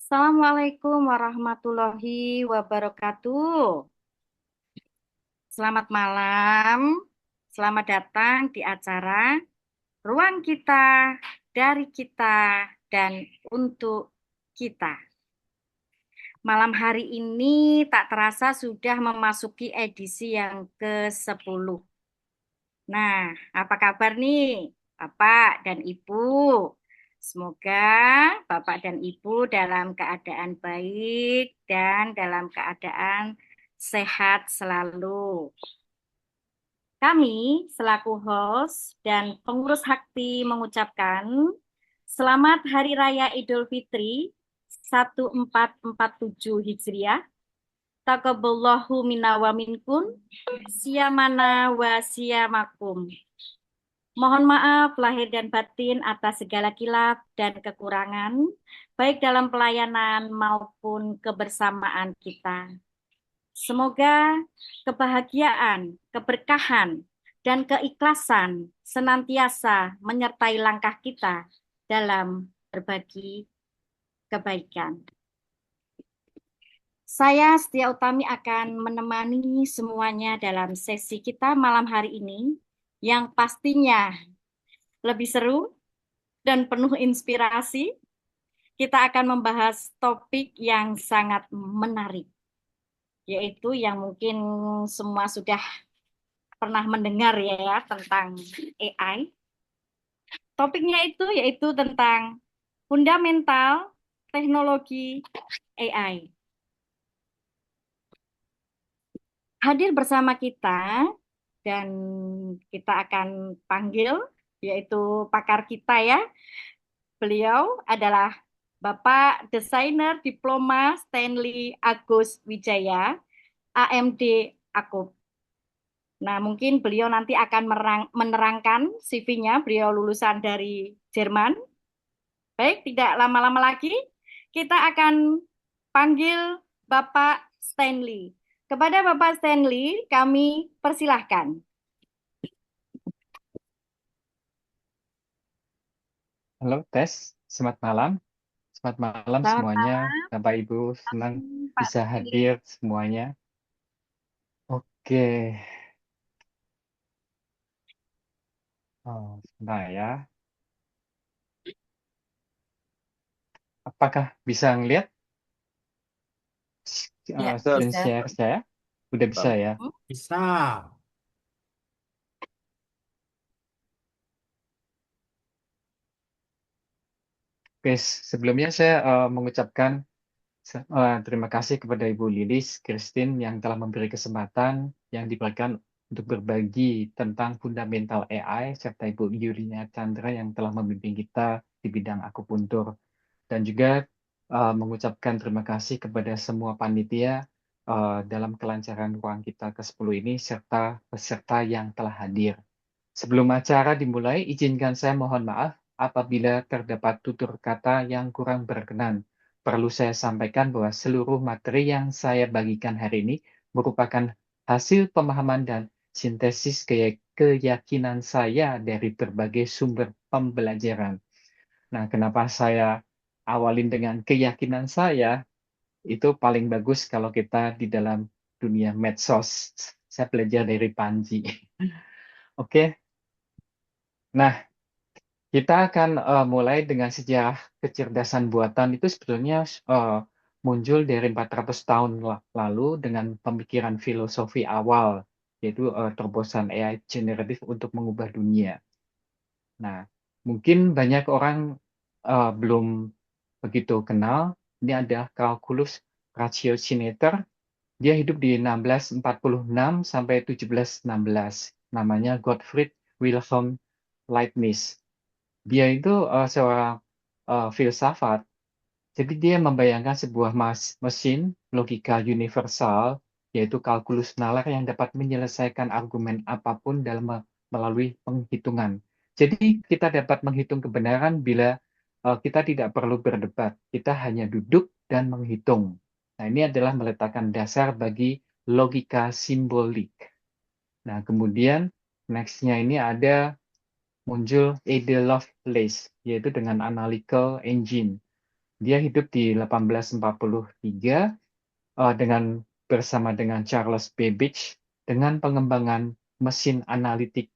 Assalamualaikum warahmatullahi wabarakatuh. Selamat malam, selamat datang di acara Ruang Kita, dari Kita, dan untuk kita. Malam hari ini tak terasa sudah memasuki edisi yang ke-10. Nah, apa kabar nih Bapak dan Ibu? Semoga Bapak dan Ibu dalam keadaan baik dan dalam keadaan sehat selalu. Kami selaku host dan pengurus Hakti mengucapkan selamat Hari Raya Idul Fitri 1447 Hijriah. Taqabballahu minna wa minkum, siyamana wa siyamakum. Mohon maaf lahir dan batin atas segala kilaf dan kekurangan, baik dalam pelayanan maupun kebersamaan kita. Semoga kebahagiaan, keberkahan, dan keikhlasan senantiasa menyertai langkah kita dalam berbagi kebaikan. Saya Setia Utami akan menemani semuanya dalam sesi kita malam hari ini yang pastinya lebih seru dan penuh inspirasi. Kita akan membahas topik yang sangat menarik, yaitu yang mungkin semua sudah pernah mendengar ya tentang AI. Topiknya itu yaitu tentang fundamental teknologi AI. Hadir bersama kita dan kita akan panggil yaitu pakar kita ya. Beliau adalah Bapak Desainer Diploma Stanley Agus Wijaya, AMD Akub. Nah, mungkin beliau nanti akan menerangkan CV-nya. Beliau lulusan dari Jerman. Baik, tidak lama-lama lagi, kita akan panggil Bapak Stanley. Kepada Bapak Stanley, kami persilahkan. Halo, Tes. Selamat malam. Selamat malam Selamat semuanya. Bapak Ibu, senang malam, Pak bisa Stanley. hadir semuanya. Oke. Oh, sebentar ya. Apakah bisa ngelihat Ya, screen bisa. share saya? Udah bisa ya? Hmm? Bisa. Oke, sebelumnya saya mengucapkan terima kasih kepada Ibu Lilis Christine yang telah memberi kesempatan yang diberikan untuk berbagi tentang fundamental AI serta Ibu Yulinya Chandra yang telah membimbing kita di bidang akupuntur. Dan juga mengucapkan terima kasih kepada semua panitia dalam kelancaran ruang kita ke-10 ini serta peserta yang telah hadir. Sebelum acara dimulai, izinkan saya mohon maaf apabila terdapat tutur kata yang kurang berkenan. Perlu saya sampaikan bahwa seluruh materi yang saya bagikan hari ini merupakan hasil pemahaman dan sintesis keyakinan saya dari berbagai sumber pembelajaran. Nah, kenapa saya awalin dengan keyakinan saya? Itu paling bagus kalau kita di dalam dunia medsos. Saya belajar dari Panji. Oke, nah kita akan mulai dengan sejarah kecerdasan buatan itu sebetulnya muncul dari 400 tahun lalu dengan pemikiran filosofi awal, yaitu terobosan AI generatif untuk mengubah dunia. Nah, mungkin banyak orang belum begitu kenal. Ini ada kalkulus ratiocinator. Dia hidup di 1646 sampai 1716. Namanya Gottfried Wilhelm Leibniz. Dia itu seorang filsafat. Jadi dia membayangkan sebuah mesin logika universal, yaitu kalkulus nalar yang dapat menyelesaikan argumen apapun dalam melalui penghitungan. Jadi kita dapat menghitung kebenaran bila kita tidak perlu berdebat. Kita hanya duduk dan menghitung. Nah, ini adalah meletakkan dasar bagi logika simbolik. Nah, kemudian next-nya ini ada muncul Ada Lovelace, yaitu dengan analytical engine. Dia hidup di 1843 dengan bersama dengan Charles Babbage dengan pengembangan mesin analitik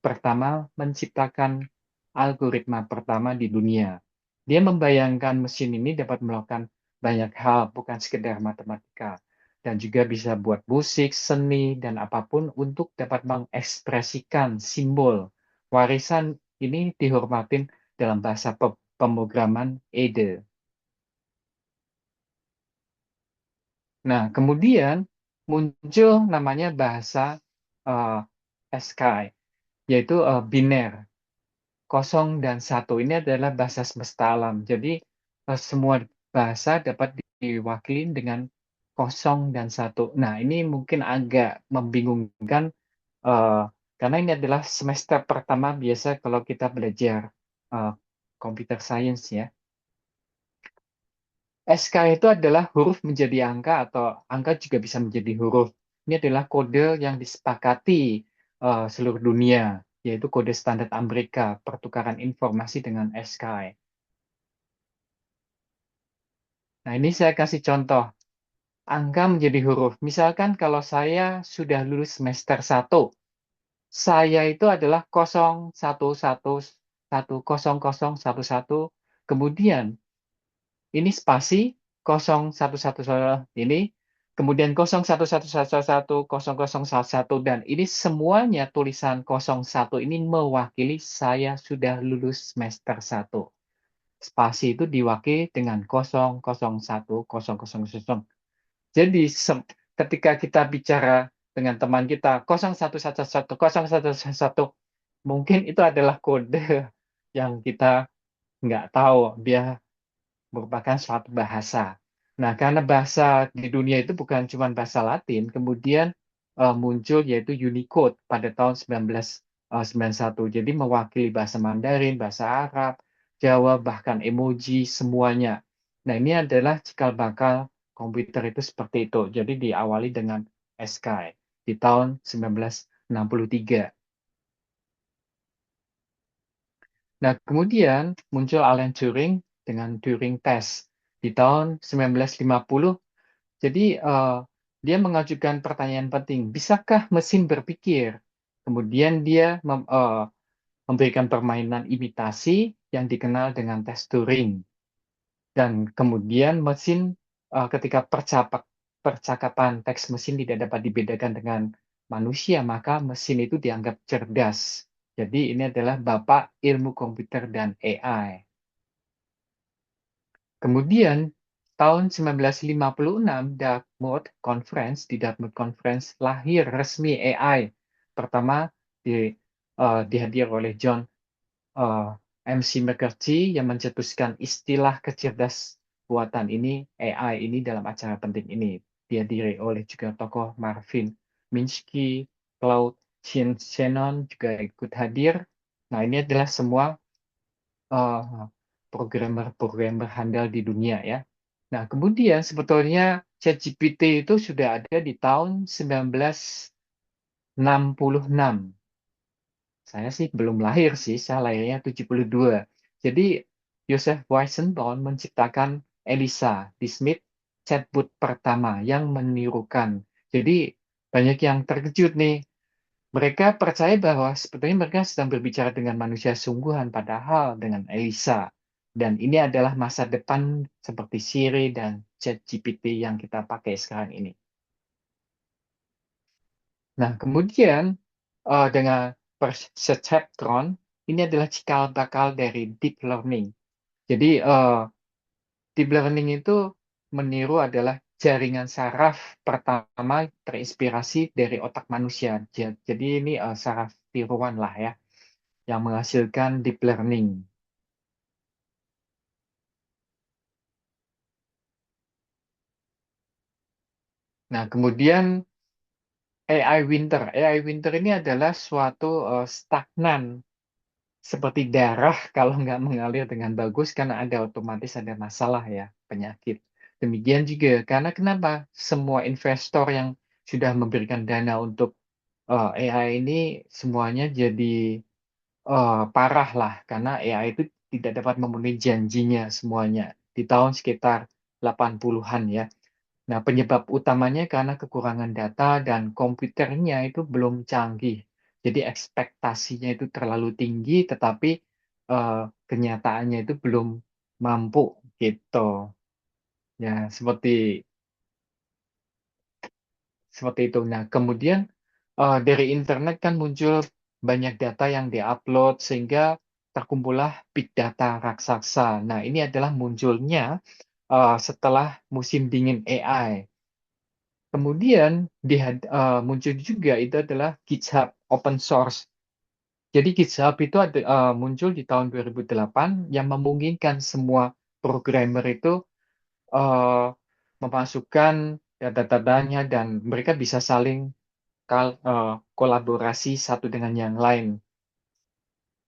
pertama menciptakan algoritma pertama di dunia. Dia membayangkan mesin ini dapat melakukan banyak hal, bukan sekedar matematika, dan juga bisa buat musik, seni, dan apapun untuk dapat mengekspresikan simbol. Warisan ini dihormatin dalam bahasa pemrograman Ede. Nah, kemudian muncul namanya bahasa uh, Eskai, yaitu biner, kosong dan satu. Ini adalah bahasa semesta alam. Jadi, semua bahasa dapat diwakili dengan kosong dan satu. Nah, ini mungkin agak membingungkan, uh, karena ini adalah semester pertama biasa kalau kita belajar uh, computer science ya. SK itu adalah huruf menjadi angka atau angka juga bisa menjadi huruf. Ini adalah kode yang disepakati seluruh dunia, yaitu kode standar Amerika, pertukaran informasi dengan SK. Nah, ini saya kasih contoh. Angka menjadi huruf. Misalkan kalau saya sudah lulus semester 1, saya itu adalah 0111100011. Kemudian ini spasi 0111 ini, kemudian 0111110011 dan ini semuanya tulisan 01 ini mewakili saya sudah lulus semester 1. Spasi itu diwakili dengan 001000. Jadi ketika kita bicara dengan teman kita 01111011, mungkin itu adalah kode yang kita nggak tahu dia merupakan suatu bahasa. Nah, karena bahasa di dunia itu bukan cuma bahasa Latin, kemudian muncul yaitu Unicode pada tahun 1991. Jadi mewakili bahasa Mandarin, bahasa Arab, Jawa, bahkan emoji, semuanya. Nah, ini adalah cikal bakal komputer itu seperti itu. Jadi diawali dengan SKI di tahun 1963. Nah, kemudian muncul Alan Turing dengan Turing Test di tahun 1950. Jadi dia mengajukan pertanyaan penting, bisakah mesin berpikir? Kemudian dia memberikan permainan imitasi yang dikenal dengan tes Turing. Dan kemudian mesin ketika percakapan teks mesin tidak dapat dibedakan dengan manusia, maka mesin itu dianggap cerdas. Jadi ini adalah bapak ilmu komputer dan AI. Kemudian tahun 1956 di Dartmouth Conference lahir resmi AI. Pertama dihadir oleh John MC McCarthy yang mencetuskan istilah kecerdas buatan ini, AI ini dalam acara penting ini. Dihadiri oleh juga tokoh Marvin Minsky, Claude Shannon juga ikut hadir. Nah, ini adalah semua programmer-programmer handal di dunia ya. Nah, kemudian sebetulnya ChatGPT itu sudah ada di tahun 1966. Saya sih belum lahir sih, saya lahirnya 72. Jadi Joseph Weizenbaum menciptakan Elisa di Smith chatbot pertama yang menirukan. Jadi banyak yang terkejut nih. Mereka percaya bahwa sebetulnya mereka sedang berbicara dengan manusia sungguhan, padahal dengan Elisa. Dan ini adalah masa depan seperti Siri dan ChatGPT yang kita pakai sekarang ini. Nah, kemudian dengan perceptron, ini adalah cikal bakal dari deep learning. Jadi deep learning itu meniru adalah jaringan saraf pertama terinspirasi dari otak manusia. Jadi ini saraf tiruan lah ya, yang menghasilkan deep learning. Nah, kemudian AI winter. AI winter ini adalah suatu stagnan seperti darah kalau nggak mengalir dengan bagus karena ada otomatis ada masalah ya, penyakit. Demikian juga karena kenapa semua investor yang sudah memberikan dana untuk AI ini semuanya jadi parah lah karena AI itu tidak dapat memenuhi janjinya semuanya. di tahun sekitar 80-an ya. Nah, penyebab utamanya karena kekurangan data dan komputernya itu belum canggih. Jadi ekspektasinya itu terlalu tinggi, tetapi kenyataannya itu belum mampu gitu. Ya, seperti itu. Nah, kemudian dari internet kan muncul banyak data yang diupload sehingga terkumpullah big data raksasa. Nah, ini adalah munculnya setelah musim dingin AI. Kemudian muncul juga itu adalah GitHub open source. Jadi GitHub itu muncul di tahun 2008 yang memungkinkan semua programmer itu eh, memasukkan data-datanya dan mereka bisa saling kolaborasi satu dengan yang lain.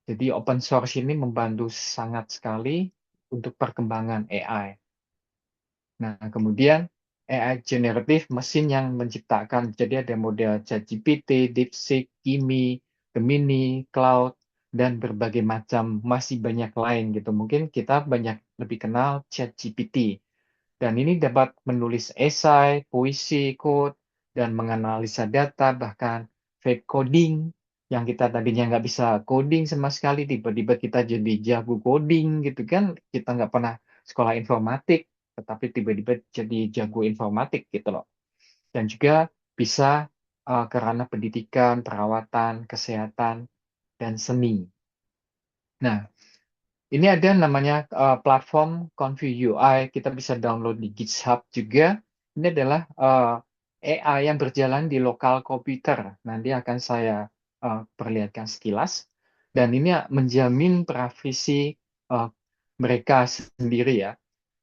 Jadi open source ini membantu sangat sekali untuk perkembangan AI. Nah, kemudian AI generatif mesin yang menciptakan. Jadi ada model ChatGPT, DeepSeek, Kimi, Gemini, Cloud, dan berbagai macam masih banyak lain gitu. Mungkin kita banyak lebih kenal ChatGPT. Dan ini dapat menulis esai, puisi, code, dan menganalisa data, bahkan fake coding, yang kita tadinya nggak bisa coding sama sekali, tiba-tiba kita jadi jago coding gitu kan, kita nggak pernah sekolah informatik, tetapi tiba-tiba jadi jago informatik gitu loh. Dan juga bisa karena pendidikan, perawatan, kesehatan, dan seni. Nah, ini ada namanya platform Conview UI, kita bisa download di GitHub juga. Ini adalah AI yang berjalan di lokal komputer. Nanti akan saya perlihatkan sekilas. Dan ini menjamin privasi eh, mereka sendiri ya.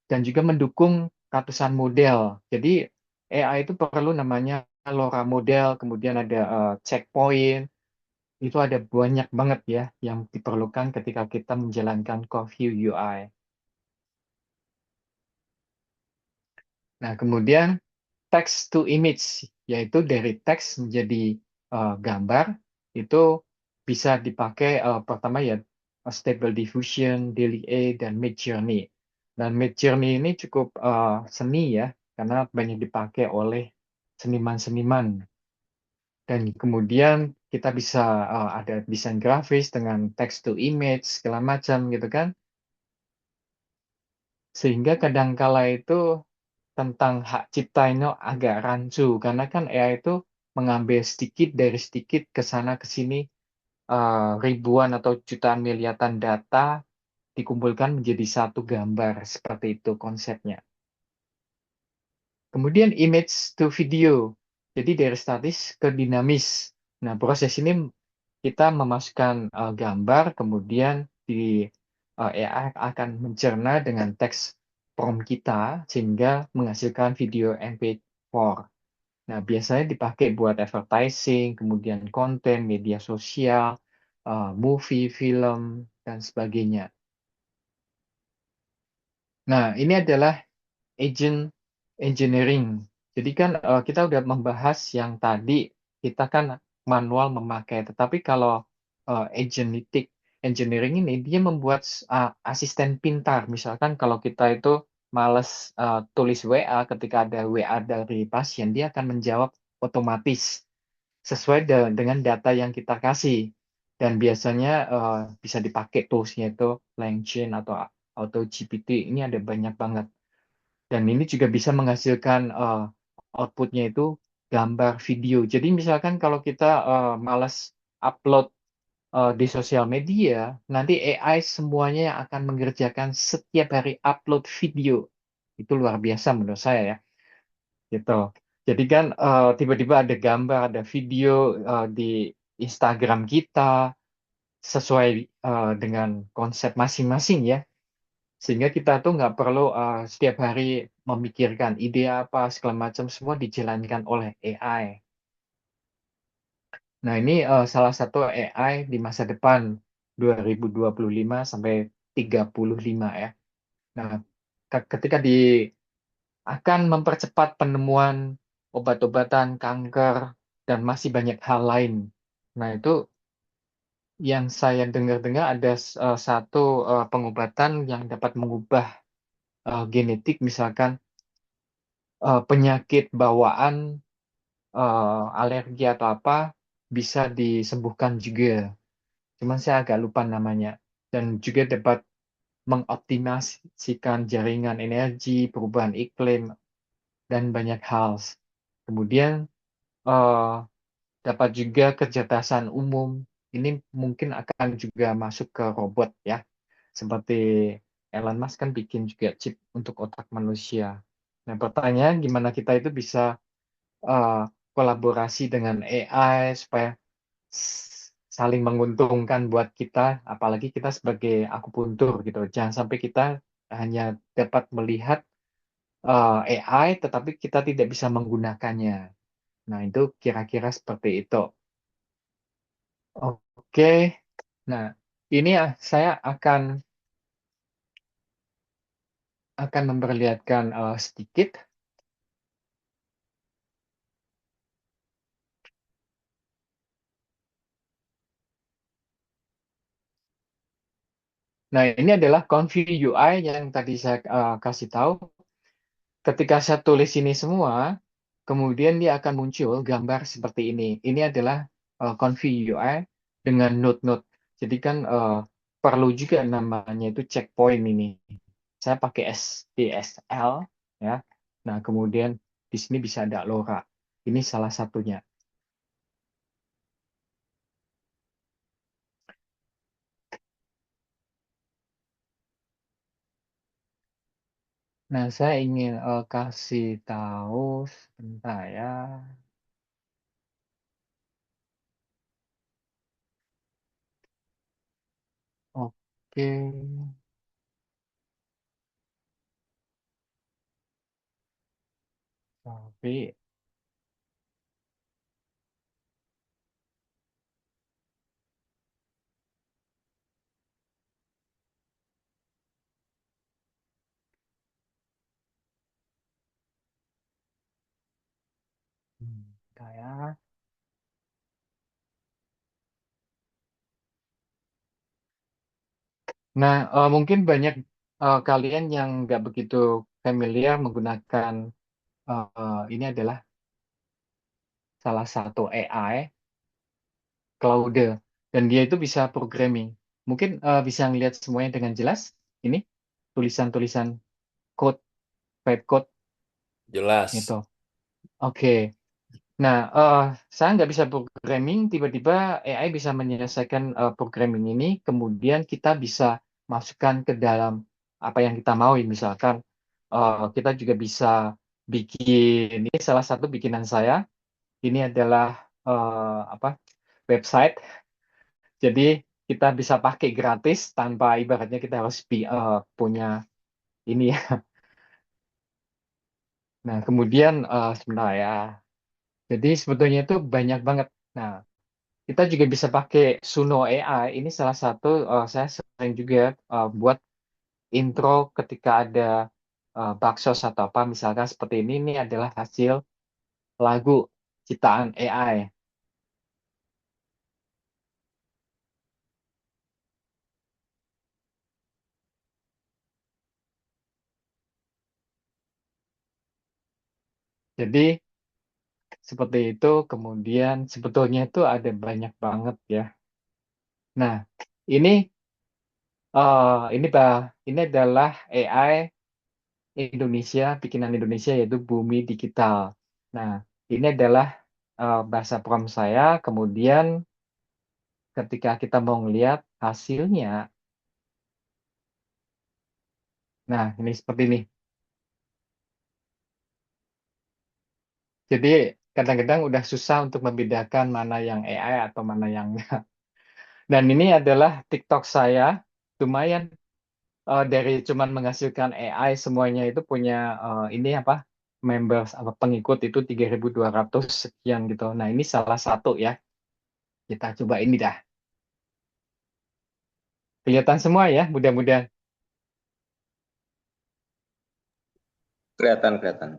Dan juga mendukung ratusan model. Jadi AI itu perlu namanya LoRa model, kemudian ada checkpoint, itu ada banyak banget ya yang diperlukan ketika kita menjalankan Core UI. Nah, kemudian text to image, yaitu dari teks menjadi gambar, itu bisa dipakai pertama ya Stable Diffusion, DALL-E, dan Midjourney. Dan Midjourney ini cukup seni ya, karena banyak dipakai oleh seniman-seniman. Dan kemudian kita bisa ada desain grafis dengan text to image segala macam gitu kan. Sehingga kadangkala itu tentang hak cipta ini agak rancu karena kan AI itu mengambil sedikit dari sedikit ke sana ke sini ribuan atau jutaan miliaran data dikumpulkan menjadi satu gambar seperti itu konsepnya. Kemudian image to video. Jadi dari statis ke dinamis. Nah, proses ini kita memasukkan gambar, kemudian di AI akan mencerna dengan teks prompt kita sehingga menghasilkan video MP4. Nah, biasanya dipakai buat advertising, kemudian konten, media sosial, movie, film, dan sebagainya. Nah, ini adalah agent engineering. Jadi kan kita udah membahas yang tadi kita kan manual memakai, tetapi kalau agentic engineering ini dia membuat asisten pintar. Misalkan kalau kita itu males tulis WA ketika ada WA dari pasien, dia akan menjawab otomatis sesuai dengan data yang kita kasih. Dan biasanya bisa dipakai toolsnya itu LangChain atau AutoGPT. Ini ada banyak banget. Dan ini juga bisa menghasilkan outputnya itu gambar, video. Jadi misalkan kalau kita malas upload di sosial media, nanti AI semuanya yang akan mengerjakan setiap hari upload video. Itu luar biasa menurut saya ya. Gitu. Jadi kan tiba-tiba ada gambar, ada video di Instagram kita sesuai dengan konsep masing-masing ya. Sehingga kita tuh nggak perlu setiap hari memikirkan ide apa, segala macam, semua dijalankan oleh AI. Nah, ini salah satu AI di masa depan 2025 sampai 35 ya. Nah, ketika akan mempercepat penemuan obat-obatan kanker dan masih banyak hal lain. Nah, itu yang saya dengar-dengar ada satu pengobatan yang dapat mengubah genetik, misalkan penyakit bawaan, alergi atau apa, bisa disembuhkan juga. Cuman saya agak lupa namanya. Dan juga dapat mengoptimasikan jaringan energi, perubahan iklim, dan banyak hal. Kemudian eh, dapat juga kecerdasan umum. Ini mungkin akan juga masuk ke robot ya. Seperti Elon Musk kan bikin juga chip untuk otak manusia. Nah, pertanyaan gimana kita itu bisa eh, kolaborasi dengan AI supaya saling menguntungkan buat kita, apalagi kita sebagai akupuntur gitu. Jangan sampai kita hanya dapat melihat AI, tetapi kita tidak bisa menggunakannya. Nah, itu kira-kira seperti itu. Oke, nah ini saya akan memperlihatkan sedikit. Nah, ini adalah Confi UI yang tadi saya kasih tahu. Ketika saya tulis ini semua, kemudian dia akan muncul gambar seperti ini. Ini adalah Confi UI dengan node-node. Jadi kan perlu juga namanya itu checkpoint ini. Saya pakai SDSL ya. Nah, kemudian di sini bisa ada LoRa. Ini salah satunya. Nah, saya ingin kasih tahu sebentar ya. Oke, tapi bentar ya. Nah, mungkin banyak kalian yang nggak begitu familiar menggunakan ini adalah salah satu AI, Claude, dan dia itu bisa programming. Mungkin bisa ngelihat semuanya dengan jelas. Ini tulisan-tulisan code, vibe code gitu. Jelas. Oke. Nah, saya nggak bisa programming, tiba-tiba AI bisa menyelesaikan programming ini, kemudian kita bisa masukkan ke dalam apa yang kita mau. Misalkan kita juga bisa bikin, ini salah satu bikinan saya, ini adalah apa website, jadi kita bisa pakai gratis tanpa ibaratnya kita harus punya ini ya. Nah, kemudian sebentar ya. Jadi sebetulnya itu banyak banget. Nah, kita juga bisa pakai Suno AI. Ini salah satu saya sering juga buat intro ketika ada baksos atau apa misalkan seperti ini. Ini adalah hasil lagu ciptaan AI. Jadi seperti itu. Kemudian sebetulnya itu ada banyak banget ya. Nah, ini ini adalah AI Indonesia, bikinan Indonesia yaitu Bumi Digital. Nah, ini adalah bahasa prompt saya. Kemudian ketika kita mau ngelihat hasilnya, nah ini seperti ini. Jadi kadang-kadang udah susah untuk membedakan mana yang AI atau mana yang enggak. Dan ini adalah TikTok saya, lumayan dari cuman menghasilkan AI semuanya itu punya ini apa members apa pengikut itu 3.200 sekian gitu. Nah ini salah satu ya. Kita coba ini dah. Kelihatan semua ya, mudah-mudahan. Kelihatan, kelihatan.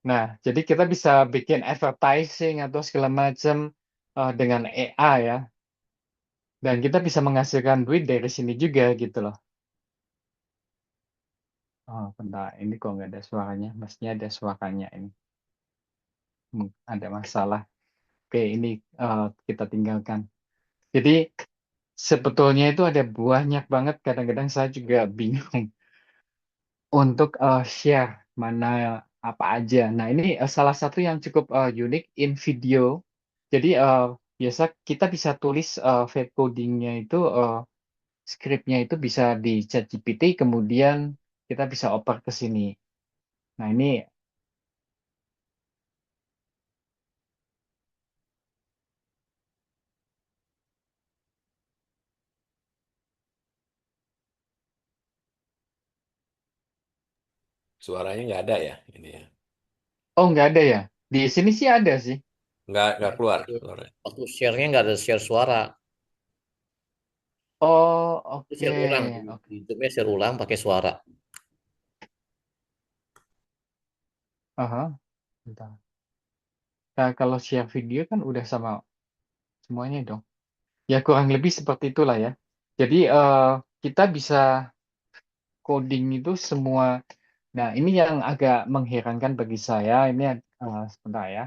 Nah, jadi kita bisa bikin advertising atau segala macam dengan AI ya. Dan kita bisa menghasilkan duit dari sini juga gitu loh. Oh, bentar. Ini kok nggak ada suaranya? Mestinya ada suaranya ini. Ada masalah. Oke, ini kita tinggalkan. Jadi sebetulnya itu ada banyak banget. Kadang-kadang saya juga bingung untuk share mana apa aja. Nah, ini salah satu yang cukup unik in video. Jadi biasa kita bisa tulis vibe codingnya itu, skripnya itu bisa di ChatGPT, kemudian kita bisa oper ke sini. Nah, ini Suaranya nggak ada ya ini ya. oh nggak ada ya. Di sini sih ada sih. Nggak keluar Waktu suaranya. waktu share-nya nggak ada share suara. Oh, Itu oke. share ulang. Oke. Di YouTube-nya share ulang pakai suara. Aha, bentar. Nah, kalau share video kan udah sama semuanya dong. Ya kurang lebih seperti itulah ya. Jadi kita bisa coding itu semua. Nah, ini yang agak mengherankan bagi saya. Ini sebentar ya.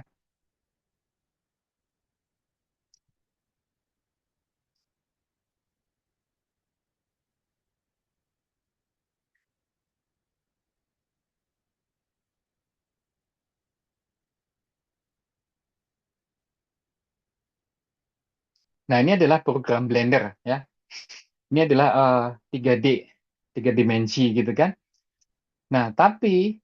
Nah, ini adalah program Blender ya. Ini adalah 3D, tiga dimensi gitu kan. Nah, tapi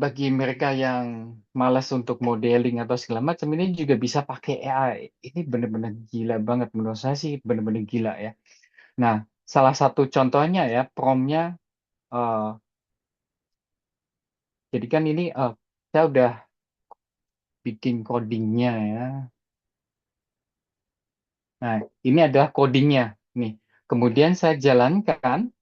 bagi mereka yang malas untuk modeling atau segala macam, ini juga bisa pakai AI. Ini benar-benar gila banget menurut saya sih, benar-benar gila ya. Nah, salah satu contohnya ya, promnya, eh, jadi kan ini saya udah bikin codingnya ya. Nah, ini adalah codingnya nih. Kemudian saya jalankan,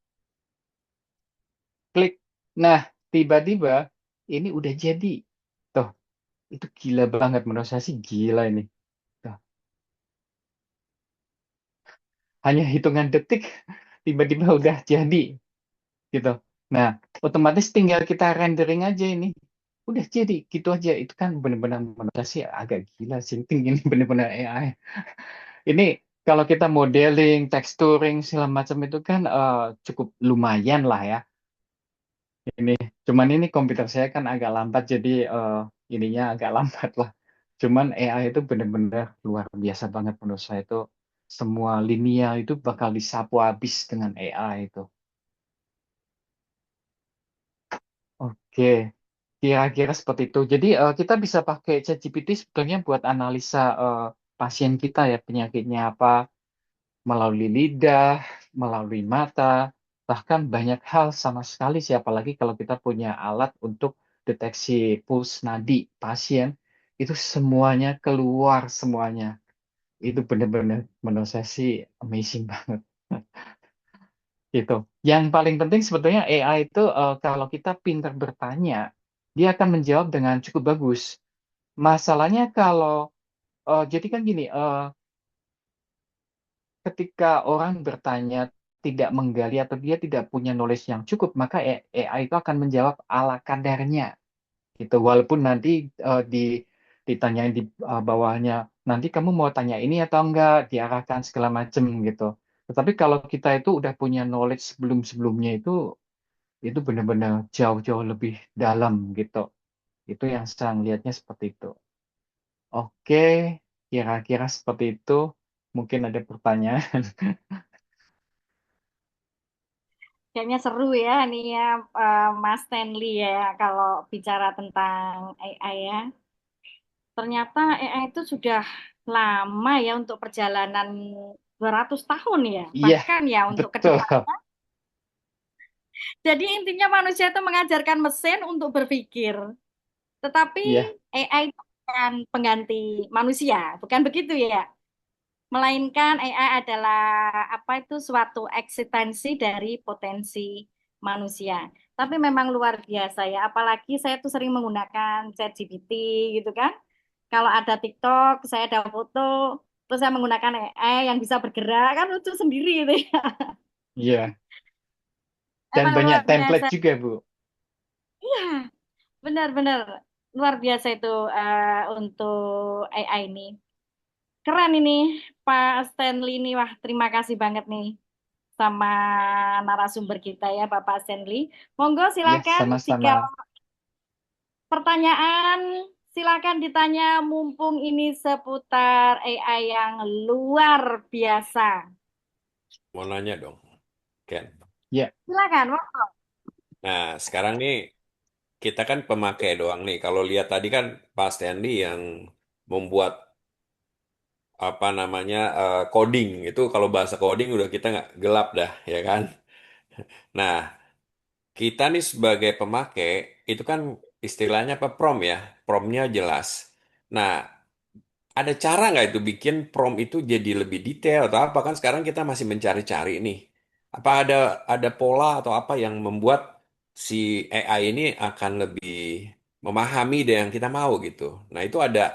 klik. Nah, tiba-tiba ini udah jadi. Tuh, itu gila banget menurut saya sih gila ini. Tuh, hanya hitungan detik tiba-tiba udah jadi gitu. Nah, otomatis tinggal kita rendering aja ini. Udah jadi gitu aja. Itu kan benar-benar menurut saya sih agak gila sih. Ini benar-benar AI. Ini kalau kita modeling, texturing segala macam itu kan cukup lumayan lah ya. Ini cuman ini komputer saya kan agak lambat jadi ininya agak lambat lah. Cuman AI itu benar-benar luar biasa banget menurut saya itu, semua linear itu bakal disapu habis dengan AI itu. Oke, kira-kira seperti itu. Jadi kita bisa pakai ChatGPT sebetulnya buat analisa pasien kita ya, penyakitnya apa, melalui lidah, melalui mata, bahkan banyak hal sama sekali sih, apalagi kalau kita punya alat untuk deteksi puls nadi pasien, itu semuanya keluar semuanya. Itu benar-benar menurut saya sih amazing banget gitu. Yang paling penting sebetulnya AI itu kalau kita pintar bertanya, dia akan menjawab dengan cukup bagus. Masalahnya kalau jadi kan gini, ketika orang bertanya tidak menggali atau dia tidak punya knowledge yang cukup, maka AI itu akan menjawab ala kadarnya gitu. Walaupun nanti ditanyain di bawahnya, nanti kamu mau tanya ini atau enggak, diarahkan segala macem gitu. Tetapi kalau kita itu udah punya knowledge sebelum-sebelumnya itu benar-benar jauh-jauh lebih dalam gitu. Itu yang saya lihatnya seperti itu. Oke, kira-kira seperti itu. Mungkin ada pertanyaan. Kayaknya seru ya nih ya, Mas Stanley ya, kalau bicara tentang AI ya. Ternyata AI itu sudah lama ya untuk perjalanan 200 tahun ya, Iya, bahkan ya untuk ke betul. depan. Jadi intinya manusia itu mengajarkan mesin untuk berpikir. Tetapi Iya, AI itu bukan pengganti manusia, bukan begitu ya? Melainkan AI adalah apa itu suatu eksistensi dari potensi manusia. Tapi memang luar biasa ya. Apalagi saya tuh sering menggunakan ChatGPT gitu kan. Kalau ada TikTok, saya ada foto, terus saya menggunakan AI yang bisa bergerak kan lucu sendiri itu ya. Iya, dan Emang banyak luar template biasa. juga, Bu. Iya, benar-benar luar biasa itu untuk AI ini. Keren ini Pak Stanley ini. Wah, terima kasih banget nih sama narasumber kita ya Bapak Stanley. Monggo Iya, silakan jika sama-sama. pertanyaan silakan ditanya mumpung ini seputar AI yang luar biasa. Mau nanya dong, Ken. Ya, Silakan, monggo. Nah, sekarang nih kita kan pemakai doang nih. Kalau lihat tadi kan Pak Stanley yang membuat apa namanya coding itu, kalau bahasa coding udah kita nggak gelap dah, ya kan? Nah, kita nih sebagai pemakai itu kan istilahnya apa prompt ya, promptnya jelas. Nah, ada cara nggak itu bikin prompt itu jadi lebih detail atau apa, kan sekarang kita masih mencari-cari nih. Apa ada pola atau apa yang membuat si AI ini akan lebih memahami dari yang kita mau gitu. Nah, itu ada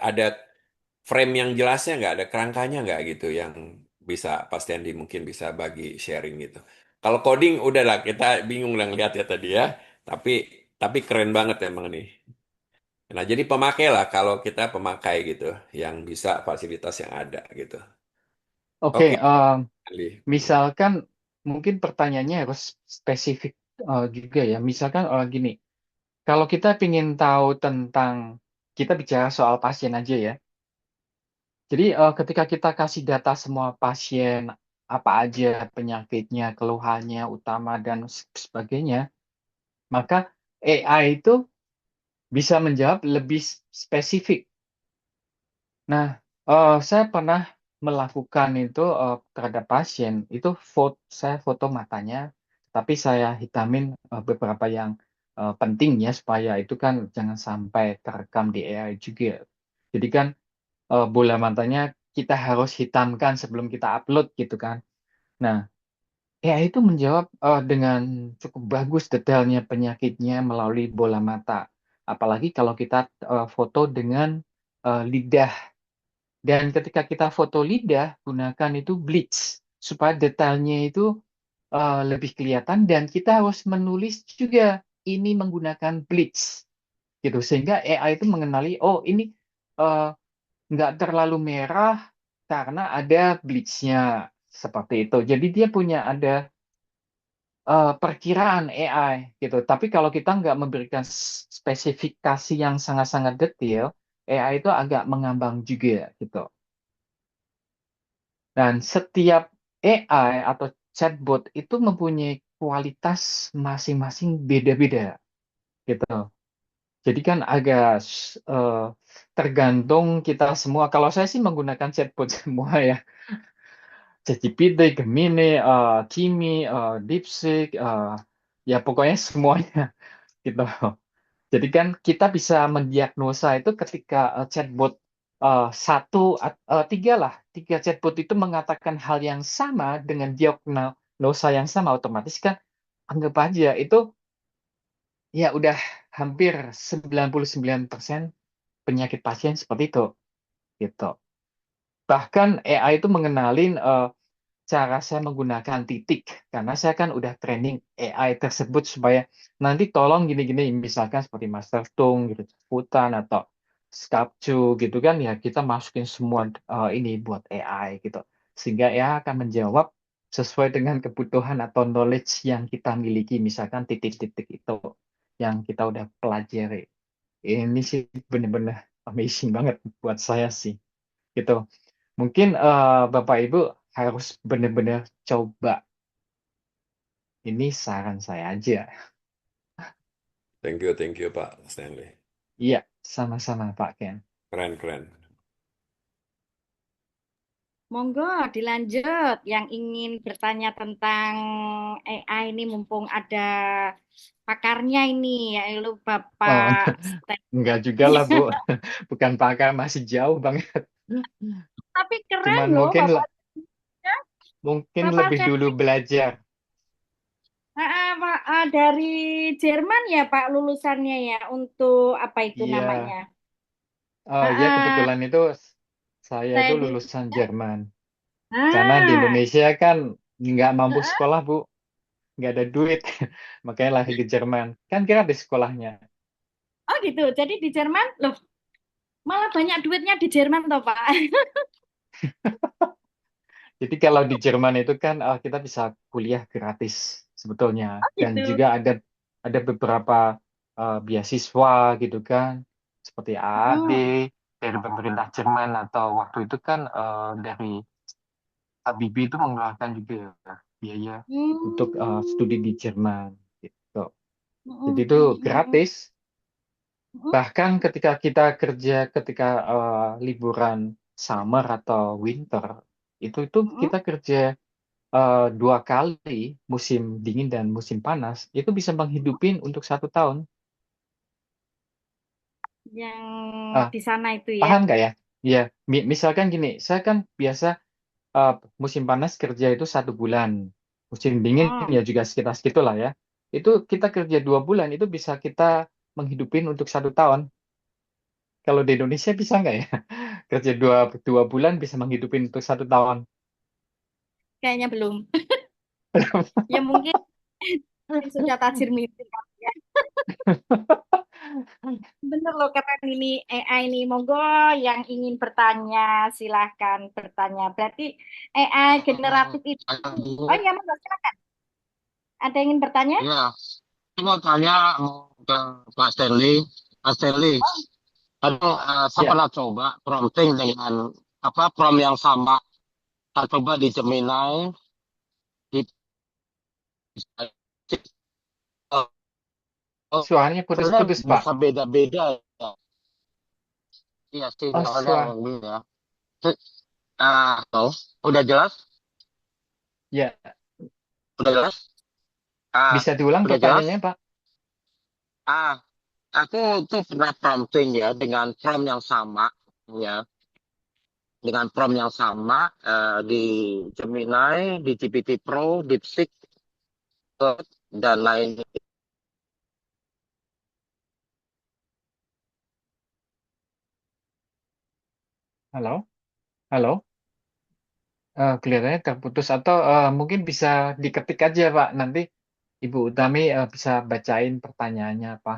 frame yang jelasnya nggak, ada kerangkanya nggak gitu yang bisa Pak Stanley mungkin bisa bagi sharing gitu. Kalau coding udahlah kita bingung lah ngeliat ya tadi ya. Tapi tapi keren banget emang nih. Nah, jadi pemakai lah kalau kita pemakai gitu yang bisa fasilitas yang ada gitu. oke. Oke, Ali. Misalkan mungkin pertanyaannya harus spesifik juga ya. Misalkan gini, kalau kita ingin tahu tentang, kita bicara soal pasien aja ya. Jadi ketika kita kasih data semua pasien, apa aja penyakitnya, keluhannya, utama, dan sebagainya, maka AI itu bisa menjawab lebih spesifik. Nah, saya pernah melakukan itu terhadap pasien, itu saya foto matanya, tapi saya hitamin beberapa yang penting ya, supaya itu kan jangan sampai terekam di AI juga. Jadi kan bola matanya kita harus hitamkan sebelum kita upload gitu kan. Nah, AI itu menjawab dengan cukup bagus detailnya penyakitnya melalui bola mata. Apalagi kalau kita foto dengan lidah. Dan ketika kita foto lidah, gunakan itu bleach supaya detailnya itu lebih kelihatan, dan kita harus menulis juga ini menggunakan bleach gitu, sehingga AI itu mengenali, oh ini eh, nggak terlalu merah karena ada bleachnya, seperti itu. Jadi dia punya ada perkiraan AI gitu. Tapi kalau kita nggak memberikan spesifikasi yang sangat-sangat detail, AI itu agak mengambang juga gitu. Dan setiap AI atau chatbot itu mempunyai kualitas masing-masing beda-beda gitu. Jadi kan agak eh, tergantung kita semua. Kalau saya sih menggunakan chatbot semua ya. ChatGPT, Gemini, Kimi, DeepSeek, ya pokoknya semuanya gitu. Jadi kan kita bisa mendiagnosa itu ketika chatbot tiga chatbot itu mengatakan hal yang sama dengan diagnosa yang sama, otomatis kan anggap aja itu ya udah hampir 99% penyakit pasien seperti itu gitu. Bahkan AI itu mengenalin cara saya menggunakan titik, karena saya kan udah training AI tersebut supaya nanti tolong gini-gini, misalkan seperti Master Tung gitu, Futan atau Scapcu gitu kan, ya kita masukin semua ini buat AI gitu, sehingga AI akan menjawab sesuai dengan kebutuhan atau knowledge yang kita miliki, misalkan titik-titik itu yang kita udah pelajari. Ini sih bener-bener amazing banget buat saya sih gitu. Mungkin Bapak Ibu harus benar-benar coba. Ini saran saya aja. Thank you Pak Stanley. Iya, sama-sama Pak Ken. Keren, keren. Monggo dilanjut yang ingin bertanya tentang AI ini mumpung ada pakarnya ini yaitu Oh, Bapak Stan. enggak juga lah Bu. Bukan pakar, masih jauh banget. Tapi keren Cuman loh mungkin Bapak. mungkin Bapak lebih Stan. dulu belajar. Pak, dari Jerman ya Pak lulusannya ya untuk apa itu Iya, namanya? ya Ah, kebetulan itu saya saya itu di lulusan Jerman. Karena di ah, Indonesia kan nggak mampu ah, sekolah, Bu. Nggak ada duit. Makanya lari ke Jerman. Kan kira di sekolahnya. oh gitu. Jadi di Jerman loh malah banyak duitnya di Jerman toh Pak. Jadi kalau di Jerman itu kan kita bisa kuliah gratis sebetulnya. Oh Dan gitu. juga ada beberapa beasiswa gitu kan. Seperti AAD Mm, dari pemerintah Jerman atau waktu itu kan dari Habibie itu mengeluarkan juga biaya untuk studi di mm, Jerman gitu. Jadi mm, itu mm, mm, gratis. mm, Bahkan ketika kita kerja ketika liburan summer atau winter itu mm. kita kerja 2 kali musim dingin dan musim panas itu bisa menghidupin untuk 1 tahun. Yang Ah, di sana itu ya. paham nggak ya? Ya, misalkan gini, saya kan biasa musim panas kerja itu 1 bulan, musim dingin Oh, ya juga sekitar segitulah ya. Itu kita kerja 2 bulan itu bisa kita menghidupin untuk 1 tahun. Kalau di Indonesia bisa nggak ya? Kerja dua bulan bisa menghidupin untuk 1 tahun. kayaknya belum. Ya mungkin sudah tajir miskin kali ya. Bener loh kata ini AI ini. Monggo yang ingin bertanya silahkan bertanya. Berarti AI generatif itu. Saya Oh dulu, iya, monggo silakan. Ada yang ingin bertanya? ya, saya mau tanya ke Pak Stanley. Pak Stanley, kan saya Ya, pernah coba prompting dengan apa prompt yang sama. Saya coba di Gemini, di suaranya sebenarnya putus-putus, Pak. bisa beda-beda ya. Iya, Oh, sinyalnya suara. yang beda. Tahu? Udah jelas? Ya, Udah jelas? Ah, bisa diulang udah jelas? pertanyaannya, Pak? Ah, aku tuh pernah prompting ya dengan prompt yang sama, ya. Dengan prompt yang sama di Gemini, di GPT Pro, DeepSeek, dan lainnya. Halo? Halo? Kelihatannya terputus atau mungkin bisa diketik aja, Pak. Nanti Ibu Utami bisa bacain pertanyaannya apa.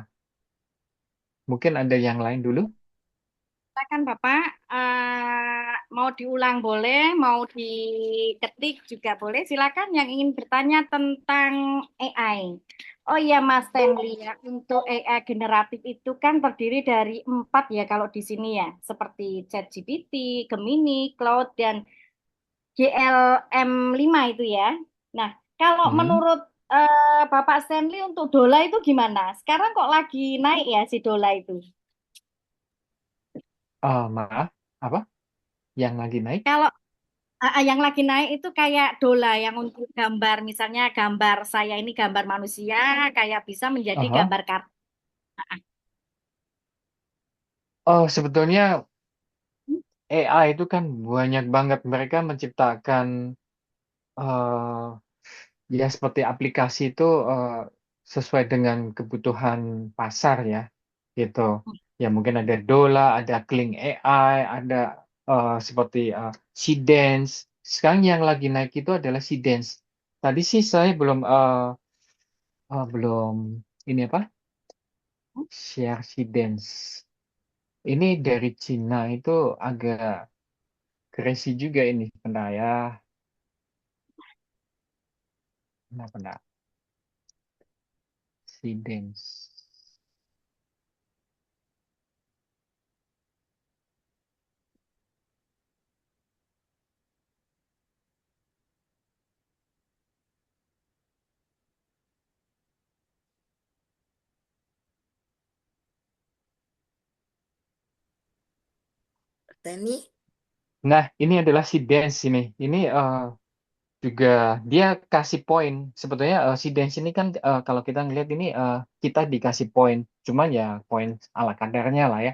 Mungkin ada yang lain dulu. Silakan Bapak. Mau diulang boleh, mau diketik juga boleh. Silakan yang ingin bertanya tentang AI. Oh iya Mas Stanley ya, untuk AI generatif itu kan terdiri dari 4 ya kalau di sini ya, seperti ChatGPT, Gemini, Claude, dan GLM5 itu ya. Nah, kalau Hmm. menurut Bapak Stanley untuk Dola itu gimana? Sekarang kok lagi naik ya si Dola itu? Maaf, apa? Yang lagi naik? Kalau yang lagi naik itu kayak Dola yang untuk gambar, misalnya gambar saya ini gambar manusia, kayak bisa menjadi Aha. gambar kartu. Oh, sebetulnya AI itu kan banyak banget. Mereka menciptakan eh, ya seperti aplikasi itu sesuai dengan kebutuhan pasar ya, gitu. Ya mungkin ada Dola, ada Kling AI, ada seperti Seedance. Sekarang yang lagi naik itu adalah Seedance. Tadi sih saya belum ini apa share Seedance. Ini dari Cina itu agak crazy juga ini, bentar ya. Benar-benar Seedance. Tani, Nah, ini adalah Seedance ini. Ini juga dia kasih poin. Sebetulnya si Dance ini kan kalau kita ngelihat ini kita dikasih poin. Cuman ya poin ala kadarnya lah ya.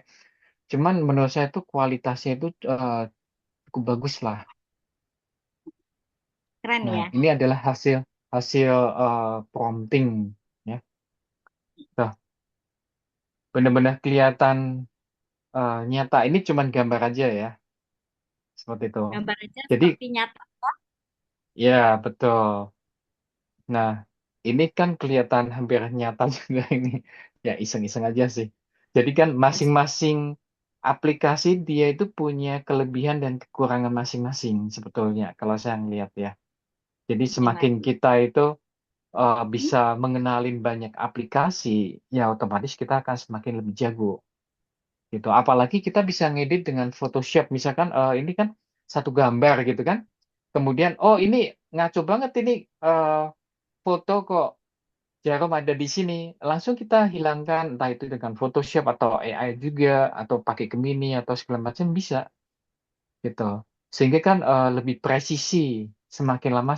Cuman menurut saya itu kualitasnya itu cukup bagus lah. Keren Nah, ya. ini adalah hasil. hasil prompting ya. Tuh, benar-benar kelihatan nyata. Ini cuman gambar aja ya, seperti itu. Gambar aja Jadi seperti nyata. ya betul. Nah, ini kan kelihatan hampir nyata juga ini. Ya iseng-iseng aja sih. Jadi kan masing-masing aplikasi dia itu punya kelebihan dan kekurangan masing-masing sebetulnya kalau saya ngelihat ya. Jadi Ya, semakin Mas. kita itu Hmm? bisa mengenalin banyak aplikasi, ya otomatis kita akan semakin lebih jago gitu. Apalagi kita bisa ngedit dengan Photoshop. Misalkan ini kan satu gambar gitu kan. Kemudian oh ini ngaco banget ini foto kok Jarum ada di sini. Langsung kita hilangkan entah itu dengan Photoshop atau AI juga atau pakai Gemini atau segala macam bisa gitu. Sehingga kan lebih presisi, semakin lama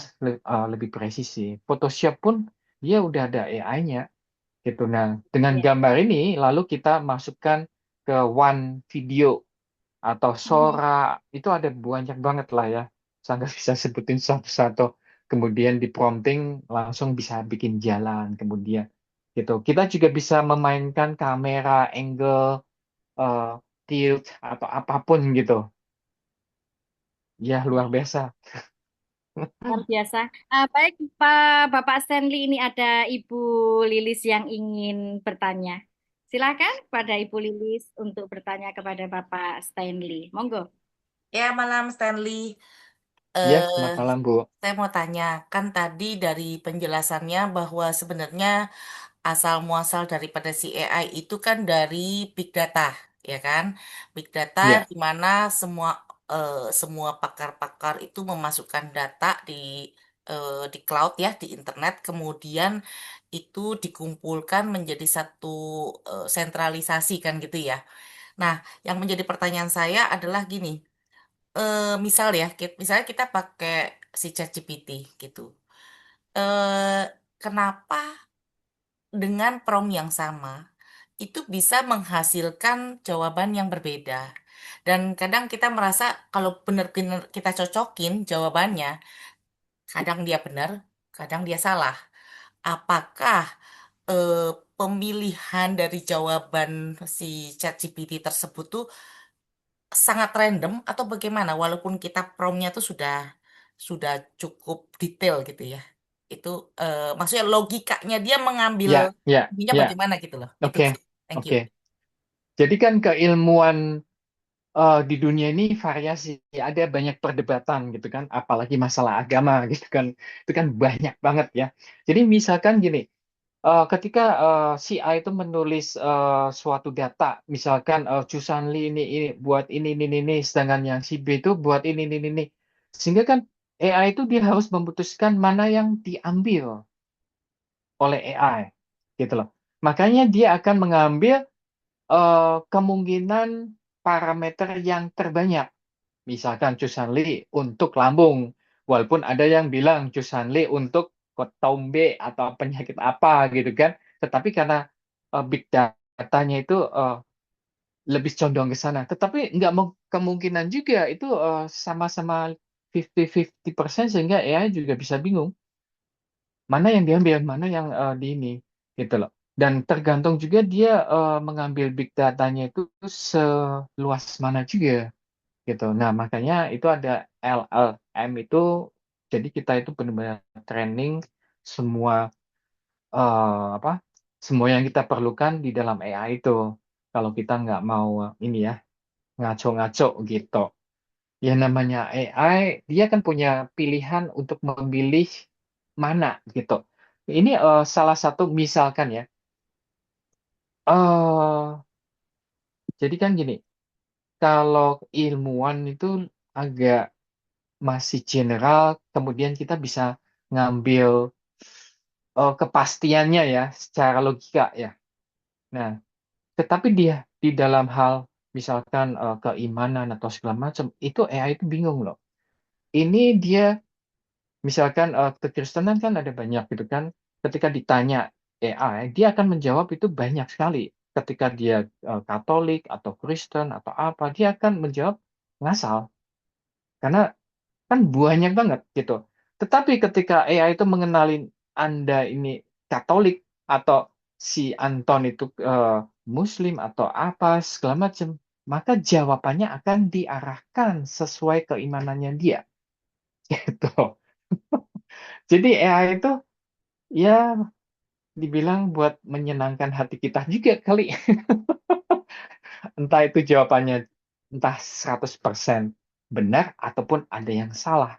lebih presisi. Photoshop pun dia udah ada AI-nya gitu. Nah, dengan Ya. gambar ini lalu kita masukkan ke One Video atau Hmm. Sora, itu ada banyak banget lah ya. Saya nggak bisa sebutin satu-satu. Kemudian di prompting langsung bisa bikin jalan kemudian gitu. Kita juga bisa memainkan kamera, angle, eh, tilt atau apapun gitu. Ya luar biasa. Luar biasa. Baik, Bapak Stanley, ini ada Ibu Lilis yang ingin bertanya. Silakan pada Ibu Lilis untuk bertanya kepada Bapak Stanley. Monggo. Ya, malam Stanley. Ya, Eh, selamat malam Bu. saya mau tanya, kan tadi dari penjelasannya bahwa sebenarnya asal muasal daripada si AI itu kan dari big data, ya kan? Big data Ya, di mana semua pakar-pakar itu memasukkan data di cloud ya, di internet, kemudian itu dikumpulkan menjadi satu sentralisasi kan gitu ya. Nah, yang menjadi pertanyaan saya adalah gini, misal ya, misalnya kita pakai si ChatGPT gitu. Eh, Kenapa dengan prompt yang sama itu bisa menghasilkan jawaban yang berbeda? Dan kadang kita merasa kalau benar-benar kita cocokin jawabannya, kadang dia benar, kadang dia salah. Apakah eh, pemilihan dari jawaban si ChatGPT tersebut tuh sangat random atau bagaimana walaupun kita promptnya tuh sudah cukup detail gitu ya itu maksudnya logikanya dia mengambil ya, ya, ininya ya. bagaimana gitu loh itu Oke, thank you. oke. Jadi kan keilmuan di dunia ini variasi, ada banyak perdebatan gitu kan, apalagi masalah agama gitu kan, itu kan banyak banget ya. Jadi misalkan gini, ketika si A itu menulis suatu data, misalkan Cusanli ini buat ini, sedangkan yang si B itu buat ini, sehingga kan AI itu dia harus memutuskan mana yang diambil oleh AI, gitu loh. Makanya dia akan mengambil kemungkinan parameter yang terbanyak. Misalkan Cusanli untuk lambung, walaupun ada yang bilang Cusanli untuk kotombe atau penyakit apa gitu kan. Tetapi karena big datanya itu lebih condong ke sana. Tetapi nggak mau kemungkinan juga itu sama-sama 50-50% sehingga AI juga bisa bingung mana yang diambil, mana yang di ini gitu loh. Dan tergantung juga dia mengambil big datanya itu seluas mana juga gitu. Nah, makanya itu ada LLM itu, jadi kita itu benar-benar training semua apa semua yang kita perlukan di dalam AI itu. Kalau kita nggak mau ini ya ngaco-ngaco gitu. Ya namanya AI, dia kan punya pilihan untuk memilih mana gitu. Ini salah satu misalkan ya. Jadi kan gini, kalau ilmuwan itu agak masih general, kemudian kita bisa ngambil kepastiannya ya secara logika ya. Nah, tetapi dia di dalam hal misalkan keimanan atau segala macam, itu AI itu bingung loh. Ini dia misalkan kekristenan kan ada banyak gitu kan. Ketika ditanya AI, dia akan menjawab itu banyak sekali. Ketika dia Katolik atau Kristen atau apa, dia akan menjawab ngasal. Karena kan banyak banget gitu. Tetapi ketika AI itu mengenalin Anda ini Katolik atau si Anton itu Muslim atau apa segala macam, maka jawabannya akan diarahkan sesuai keimanannya dia. Gitu. Jadi AI itu ya dibilang buat menyenangkan hati kita juga kali. Entah itu jawabannya entah 100% benar ataupun ada yang salah.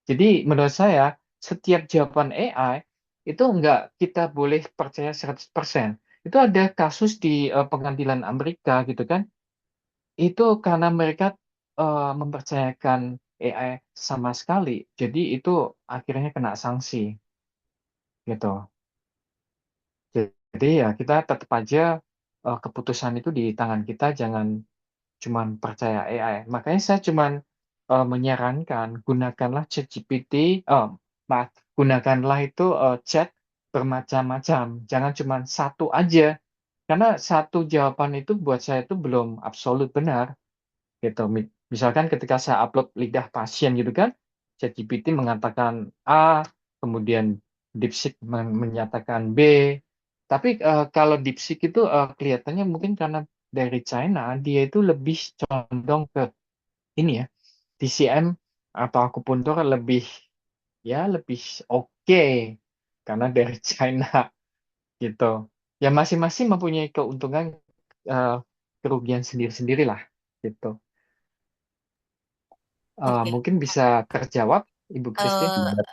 Jadi menurut saya setiap jawaban AI itu enggak kita boleh percaya 100%. Itu ada kasus di pengadilan Amerika gitu kan. Itu karena mereka mempercayakan AI sama sekali. Jadi itu akhirnya kena sanksi gitu. Jadi ya kita tetap aja keputusan itu di tangan kita, jangan cuman percaya AI. Makanya saya cuman menyarankan gunakanlah ChatGPT, maaf, gunakanlah itu chat bermacam-macam, jangan cuman satu aja. Karena satu jawaban itu buat saya itu belum absolut benar gitu. Misalkan ketika saya upload lidah pasien gitu kan, ChatGPT mengatakan A, kemudian DeepSeek menyatakan B. Tapi kalau DeepSeek itu kelihatannya mungkin karena dari China, dia itu lebih condong ke ini ya, TCM atau akupuntur lebih ya lebih oke karena dari China gitu. Ya masing-masing mempunyai keuntungan eh, kerugian sendiri-sendiri lah gitu. Oke. Mungkin bisa terjawab, Ibu Christine? Eh,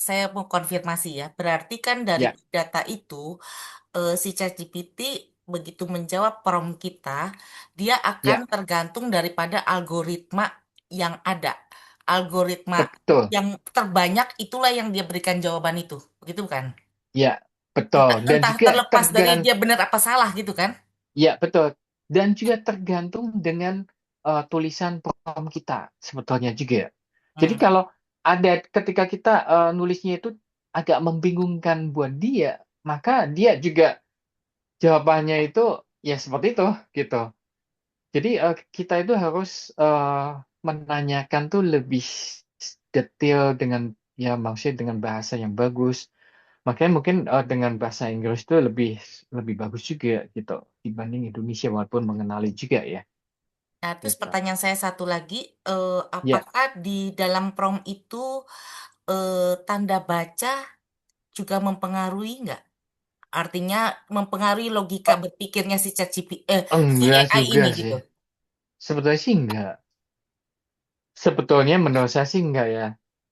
saya mau konfirmasi ya. Berarti kan dari Ya, data itu, si ChatGPT begitu menjawab prompt kita, dia akan ya, tergantung daripada algoritma yang ada. Algoritma betul. yang terbanyak itulah yang dia berikan jawaban itu. Begitu kan? Ya, betul. Dan Entah juga terlepas dari dia benar apa salah gitu kan? ya betul. Dan juga tergantung dengan tulisan prompt kita sebetulnya juga. Jadi Hmm. kalau ada ketika kita nulisnya itu agak membingungkan buat dia, maka dia juga jawabannya itu ya seperti itu gitu. Jadi kita itu harus menanyakan tuh lebih detail dengan ya maksudnya dengan bahasa yang bagus. Makanya mungkin dengan bahasa Inggris itu lebih lebih bagus juga gitu dibanding Indonesia walaupun mengenali juga ya Nah, terus gitu. pertanyaan saya satu lagi, Ya, apakah di dalam prompt itu tanda baca juga mempengaruhi nggak? Artinya mempengaruhi logika eh, berpikirnya si enggak AI juga ini sih. gitu. Sebetulnya sih enggak. Sebetulnya menurut saya sih enggak ya.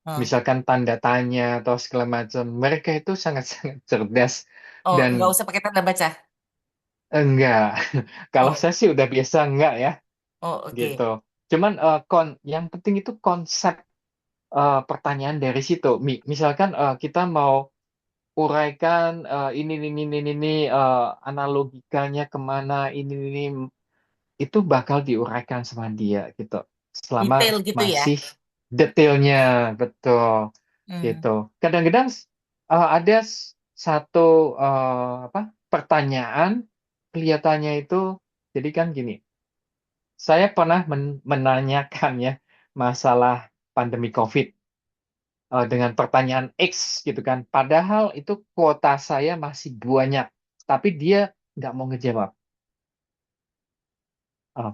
Hmm. Misalkan tanda tanya atau segala macam, mereka itu sangat-sangat cerdas Oh, dan nggak usah pakai tanda baca. enggak. Kalau Oh, saya sih udah biasa enggak ya oh gitu. oke. Cuman yang penting itu konsep pertanyaan dari situ. Misalkan kita mau uraikan ini analogikanya kemana ini itu bakal diuraikan sama dia gitu. Selama Detail gitu ya. masih detailnya betul Hmm. gitu. Kadang-kadang ada satu apa pertanyaan kelihatannya itu jadi kan gini. Saya pernah menanyakan ya masalah pandemi COVID dengan pertanyaan X gitu kan. Padahal itu kuota saya masih banyak, tapi dia nggak mau ngejawab.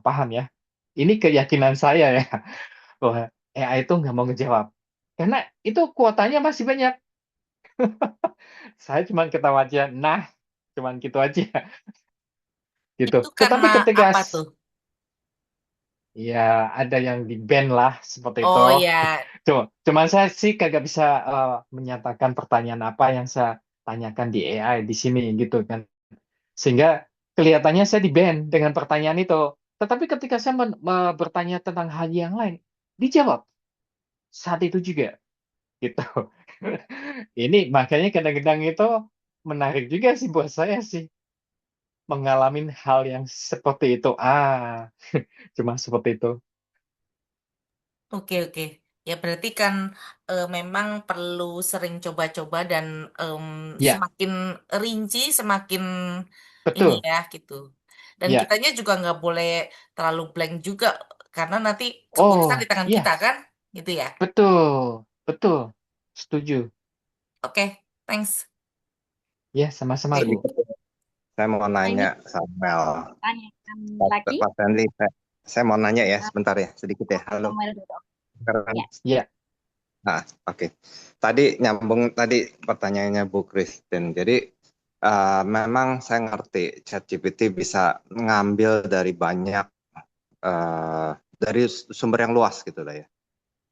Paham ya? Ini keyakinan saya ya, bahwa AI itu nggak mau ngejawab. Karena itu kuotanya masih banyak. Saya cuma ketawa aja, nah, cuman gitu aja gitu. Itu Tetapi karena ketika apa tuh? ya ada yang di ban lah seperti itu. Oh ya, Cuman saya sih kagak bisa menyatakan pertanyaan apa yang saya tanyakan di AI di sini gitu kan. Sehingga kelihatannya saya di-ban dengan pertanyaan itu. Tetapi ketika saya bertanya tentang hal yang lain, dijawab saat itu juga gitu. Ini makanya kadang-kadang itu menarik juga sih buat saya sih mengalami hal yang seperti itu. Cuma seperti itu. oke oke. Ya berarti kan memang perlu sering coba-coba dan em, Ya, semakin rinci semakin ini betul. ya gitu. Dan Ya. kitanya juga nggak boleh terlalu blank juga karena nanti keputusan di Oh, tangan kita iya, kan, gitu ya. betul. Betul. setuju. Oke, thanks. Ya, sama-sama, Bu. Sedikit saya mau Nah, ini nanya Samuel. tanyakan Pak lagi. Pak Stanley, saya mau nanya ya sebentar ya, sedikit ya. Halo. Samuel dulu. Sekarang. Ya. Ya, Nah, oke. Tadi nyambung tadi pertanyaannya Bu Christine. Jadi memang saya ngerti ChatGPT bisa ngambil dari banyak dari sumber yang luas gitu lah ya.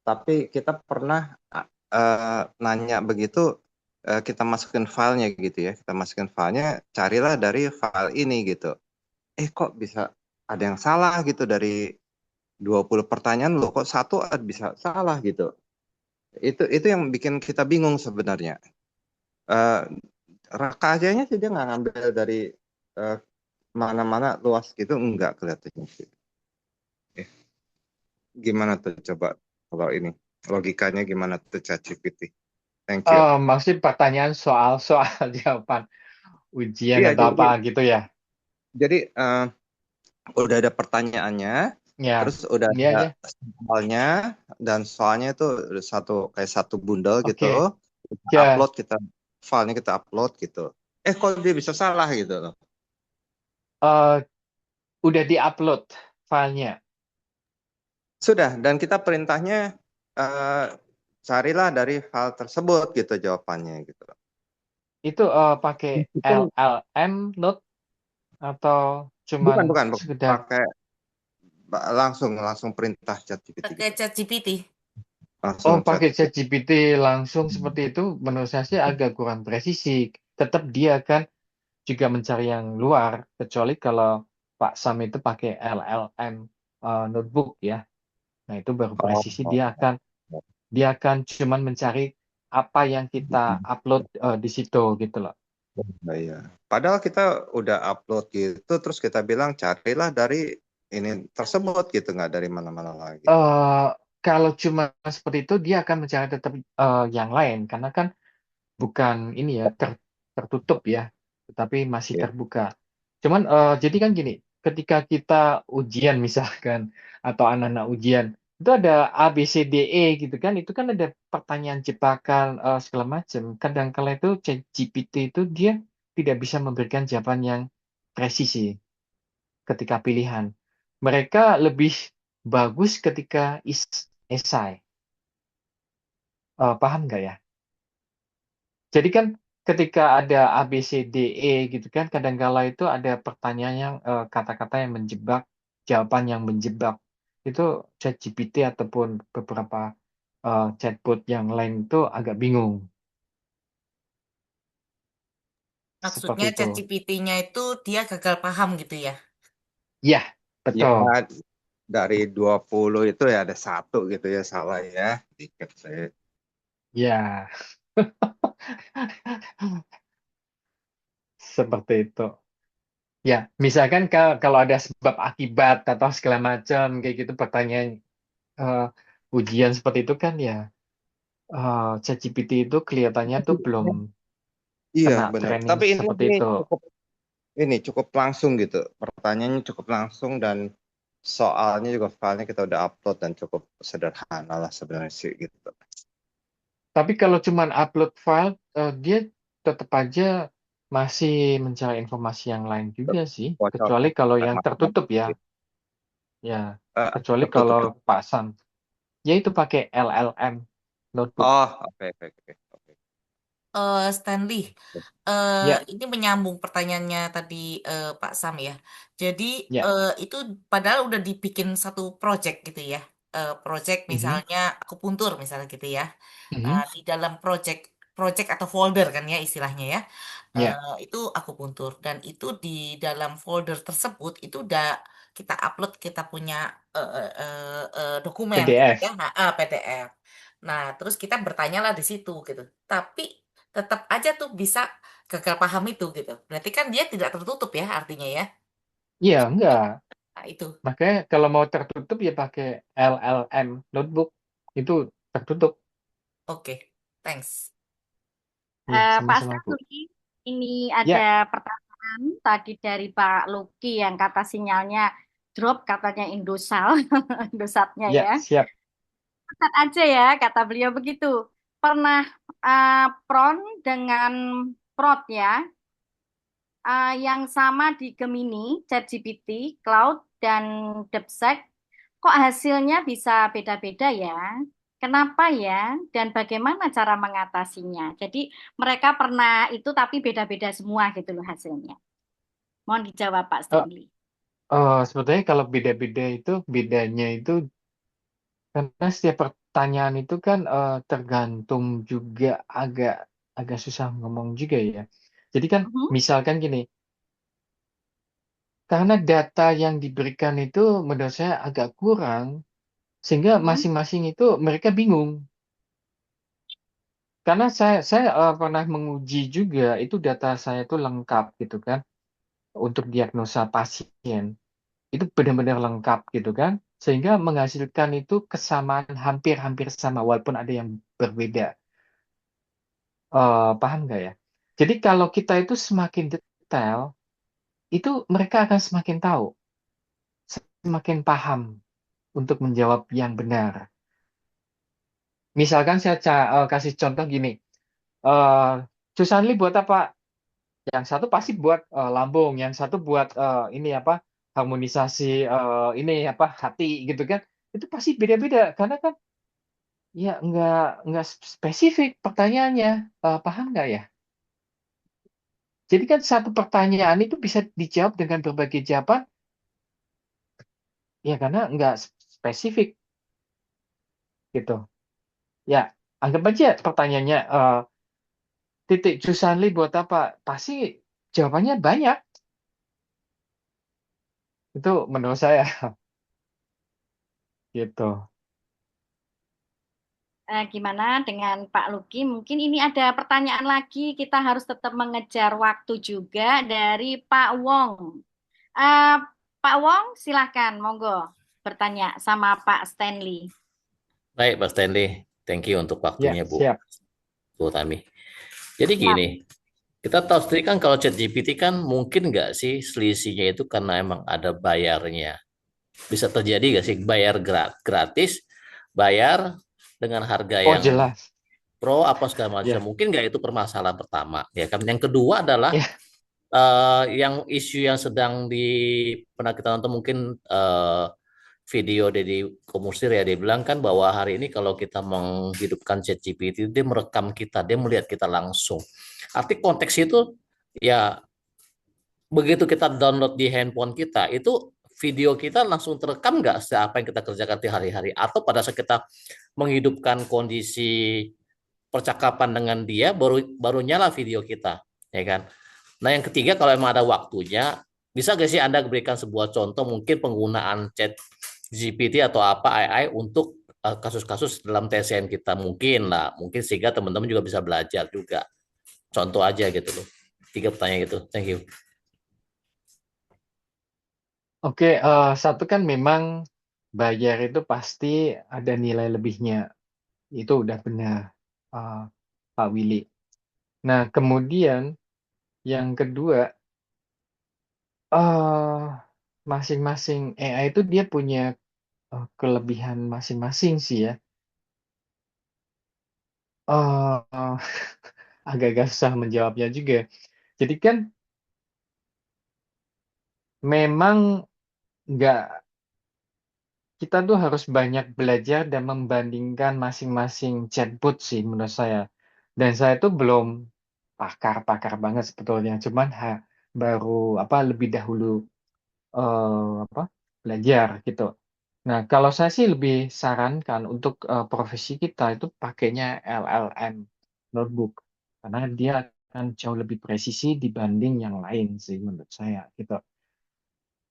Tapi kita pernah nanya begitu, kita masukin filenya gitu ya. Kita masukin filenya, carilah dari file ini gitu. Kok bisa ada yang salah gitu dari 20 pertanyaan loh, kok satu bisa salah gitu. Itu yang bikin kita bingung sebenarnya. Eh Rakajanya sih dia nggak ngambil dari eh, mana-mana luas gitu, enggak kelihatannya sih. Gimana tuh coba kalau ini logikanya gimana tuh ChatGPT? Thank you. maksud pertanyaan soal jawaban ujian Iya, atau apa gitu ya? jadi udah ada pertanyaannya, Ya, terus udah ya, ada ya. soalnya, dan soalnya itu udah kayak satu bundle Oke, gitu. Kita ya. upload, filenya kita upload gitu. Kok dia bisa salah gitu loh. Eh, udah diupload filenya. Sudah, dan kita perintahnya carilah dari file tersebut gitu jawabannya gitu. Itu pakai Itu LLM Note atau bukan cuman sekedar pakai langsung perintah ChatGPT Pakai gitu. ChatGPT. Langsung pakai chat. ChatGPT langsung seperti itu, menurut saya sih agak kurang presisi. Tetap dia kan juga mencari yang luar, kecuali kalau Pak Sam itu pakai LLM notebook ya. Nah, itu baru Oh, presisi, oh, dia akan cuman mencari apa yang kita upload di situ gitu loh. oh, iya. Padahal kita udah upload gitu, terus kita bilang carilah dari ini tersebut gitu, nggak dari mana-mana lagi. Kalau cuma seperti itu, dia akan mencari tetap yang lain, karena kan bukan ini ya tertutup ya, tetapi masih Iya. terbuka. Cuman jadi kan gini, ketika kita ujian misalkan atau anak-anak ujian itu ada A B C D E gitu kan, itu kan ada pertanyaan jebakan segala macam. Kadang-kala itu ChatGPT itu dia tidak bisa memberikan jawaban yang presisi ketika pilihan. Mereka lebih bagus ketika esai. Paham nggak ya? Jadi kan ketika ada A, B, C, D, E gitu kan, kadangkala itu ada pertanyaan yang kata-kata yang menjebak, jawaban yang menjebak. Itu ChatGPT ataupun beberapa chatbot yang lain itu agak bingung. Seperti Maksudnya itu. ChatGPT-nya itu dia gagal paham gitu ya. Ya, Ya, betul. dari 20 itu ya ada satu gitu ya salah ya. Dikit saya. Ya, seperti itu. Ya, misalkan kalau ada sebab akibat atau segala macam kayak gitu pertanyaan eh, ujian seperti itu kan ya, ChatGPT itu kelihatannya tuh belum Iya, kena benar. training Tapi seperti ini itu. cukup langsung gitu. Pertanyaannya cukup langsung, dan soalnya juga filenya kita udah upload dan cukup sederhana lah sebenarnya sih gitu. Tapi kalau cuman upload file, dia tetap aja masih mencari informasi yang lain juga sih. Kecuali Bocornya kalau kayak yang macam-macam tertutup ya. gitu. Ya, kecuali Tertutup. kalau Pak Sam. Ya itu pakai LLM notebook. Oh, oke, oke, oke, oke. Stanley, Ya, ini menyambung pertanyaannya tadi Pak Sam ya. Jadi ya. itu padahal udah dibikin satu project gitu ya. Project Mhm, misalnya akupuntur misalnya gitu ya. Nah, mhm. di dalam project project atau folder kan ya istilahnya ya. Ya, Itu akupuntur dan itu di dalam folder tersebut itu udah kita upload kita punya dokumen gitu ya, PDF. PDF. Nah, terus kita bertanyalah di situ gitu. Tapi tetap aja tuh bisa gagal paham itu gitu. Berarti kan dia tidak tertutup ya artinya ya. Iya, enggak. Nah, itu. Makanya kalau mau tertutup ya pakai LLM notebook. Itu tertutup. Oke, thanks. Iya, Pak sama-sama, Bu. Stanley, ini ada Ya, pertanyaan tadi dari Pak Luki yang kata sinyalnya drop katanya Indosat, Indosatnya ya, ya. siap. Indosat aja ya, kata beliau begitu. pernah prompt dengan prod ya, yang sama di Gemini, ChatGPT, Cloud, dan DeepSeek, kok hasilnya bisa beda-beda ya? Kenapa ya? Dan bagaimana cara mengatasinya? Jadi mereka pernah itu tapi beda-beda semua gitu loh hasilnya. Mohon dijawab Pak Eh, Stanley. Sebetulnya kalau beda-beda itu bedanya itu karena setiap pertanyaan itu kan tergantung juga agak agak susah ngomong juga ya. Jadi kan Mhm, misalkan gini, karena data yang diberikan itu menurut saya agak kurang, sehingga mhm, masing-masing itu mereka bingung. Karena saya pernah menguji juga itu data saya itu lengkap gitu kan untuk diagnosa pasien. Itu benar-benar lengkap gitu kan, sehingga menghasilkan itu kesamaan hampir-hampir sama walaupun ada yang berbeda. Paham nggak ya? Jadi kalau kita itu semakin detail, itu mereka akan semakin tahu, semakin paham untuk menjawab yang benar. Misalkan saya kasih contoh gini, eh Susanli buat apa? Yang satu pasti buat lambung, yang satu buat ini apa harmonisasi ini apa hati gitu kan? Itu pasti beda-beda karena kan ya nggak spesifik pertanyaannya. Paham nggak ya? Jadi kan satu pertanyaan itu bisa dijawab dengan berbagai jawaban, ya karena nggak spesifik gitu. Ya, anggap aja pertanyaannya titik Cusanli buat apa? Pasti jawabannya banyak. Itu menurut saya gitu. Gimana dengan Pak Luki? Mungkin ini ada pertanyaan lagi. Kita harus tetap mengejar waktu juga dari Pak Wong. Eh, Pak Wong, silahkan, monggo bertanya sama Pak Stanley. Baik, Pak Stanley. Thank you untuk Ya, waktunya, siap. Bu Tami. Jadi Siap. gini, kita tahu sendiri kan kalau ChatGPT kan mungkin nggak sih selisihnya itu karena emang ada bayarnya. Bisa terjadi nggak sih bayar gratis, bayar dengan harga Oh, yang jelas. pro apa segala macam. Ya, Mungkin nggak itu permasalahan pertama. Ya kan. Yang kedua adalah ya, yang isu yang sedang pernah kita nonton mungkin video Deddy Komusir ya dia bilang kan bahwa hari ini kalau kita menghidupkan ChatGPT dia merekam kita, dia melihat kita langsung. Arti konteks itu ya begitu kita download di handphone kita itu video kita langsung terekam nggak apa yang kita kerjakan di hari-hari atau pada saat kita menghidupkan kondisi percakapan dengan dia baru baru nyala video kita ya kan. Nah, yang ketiga, kalau emang ada waktunya, bisa nggak sih Anda berikan sebuah contoh mungkin penggunaan chat GPT atau apa AI untuk kasus-kasus dalam TSN kita mungkin lah, mungkin sehingga teman-teman juga bisa belajar juga. Contoh aja gitu loh. Tiga pertanyaan gitu. Thank you. oke. Satu kan memang bayar itu pasti ada nilai lebihnya. Itu udah benar, eh, Pak Willy. Nah, kemudian yang kedua, eh masing-masing AI itu dia punya kelebihan masing-masing sih ya. eh Agak-agak susah menjawabnya juga. Jadi kan memang nggak kita tuh harus banyak belajar dan membandingkan masing-masing chatbot sih menurut saya. Dan saya tuh belum pakar-pakar banget sebetulnya, cuman baru apa lebih dahulu apa belajar gitu. Nah, kalau saya sih lebih sarankan untuk profesi kita itu pakainya LLM notebook karena dia akan jauh lebih presisi dibanding yang lain sih menurut saya gitu.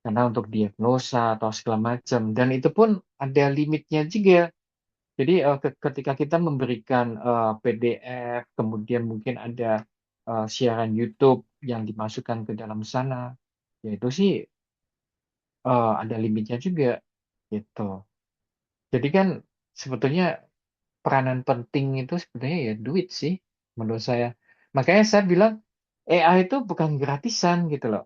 Karena untuk diagnosa atau segala macam dan itu pun ada limitnya juga. Jadi ketika kita memberikan PDF, kemudian mungkin ada siaran YouTube yang dimasukkan ke dalam sana, ya itu sih ada limitnya juga gitu. Jadi kan sebetulnya peranan penting itu sebenarnya ya duit sih menurut saya. Makanya saya bilang AI itu bukan gratisan gitu loh.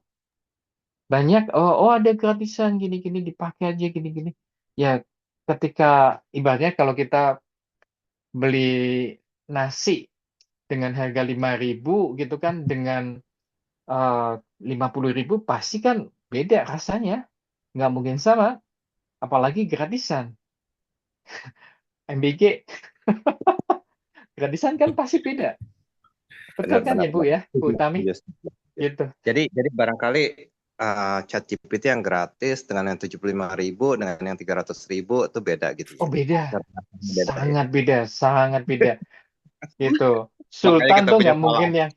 Banyak oh ada gratisan gini-gini dipakai aja gini-gini. Ya ketika ibaratnya kalau kita beli nasi dengan harga 5.000 gitu kan dengan 50.000 pasti kan beda rasanya, nggak mungkin sama, apalagi gratisan. MBG gratisan kan pasti beda, betul kan Benar-benar. ya Bu ya, Bu Tami, Setuju, setuju. gitu. Jadi barangkali ChatGPT yang gratis dengan yang 75.000 dengan yang 300.000 itu beda gitu Oh ya. beda, Beda ya. sangat beda, gitu. Makanya Sultan kita tuh punya nggak salah. mungkin yang,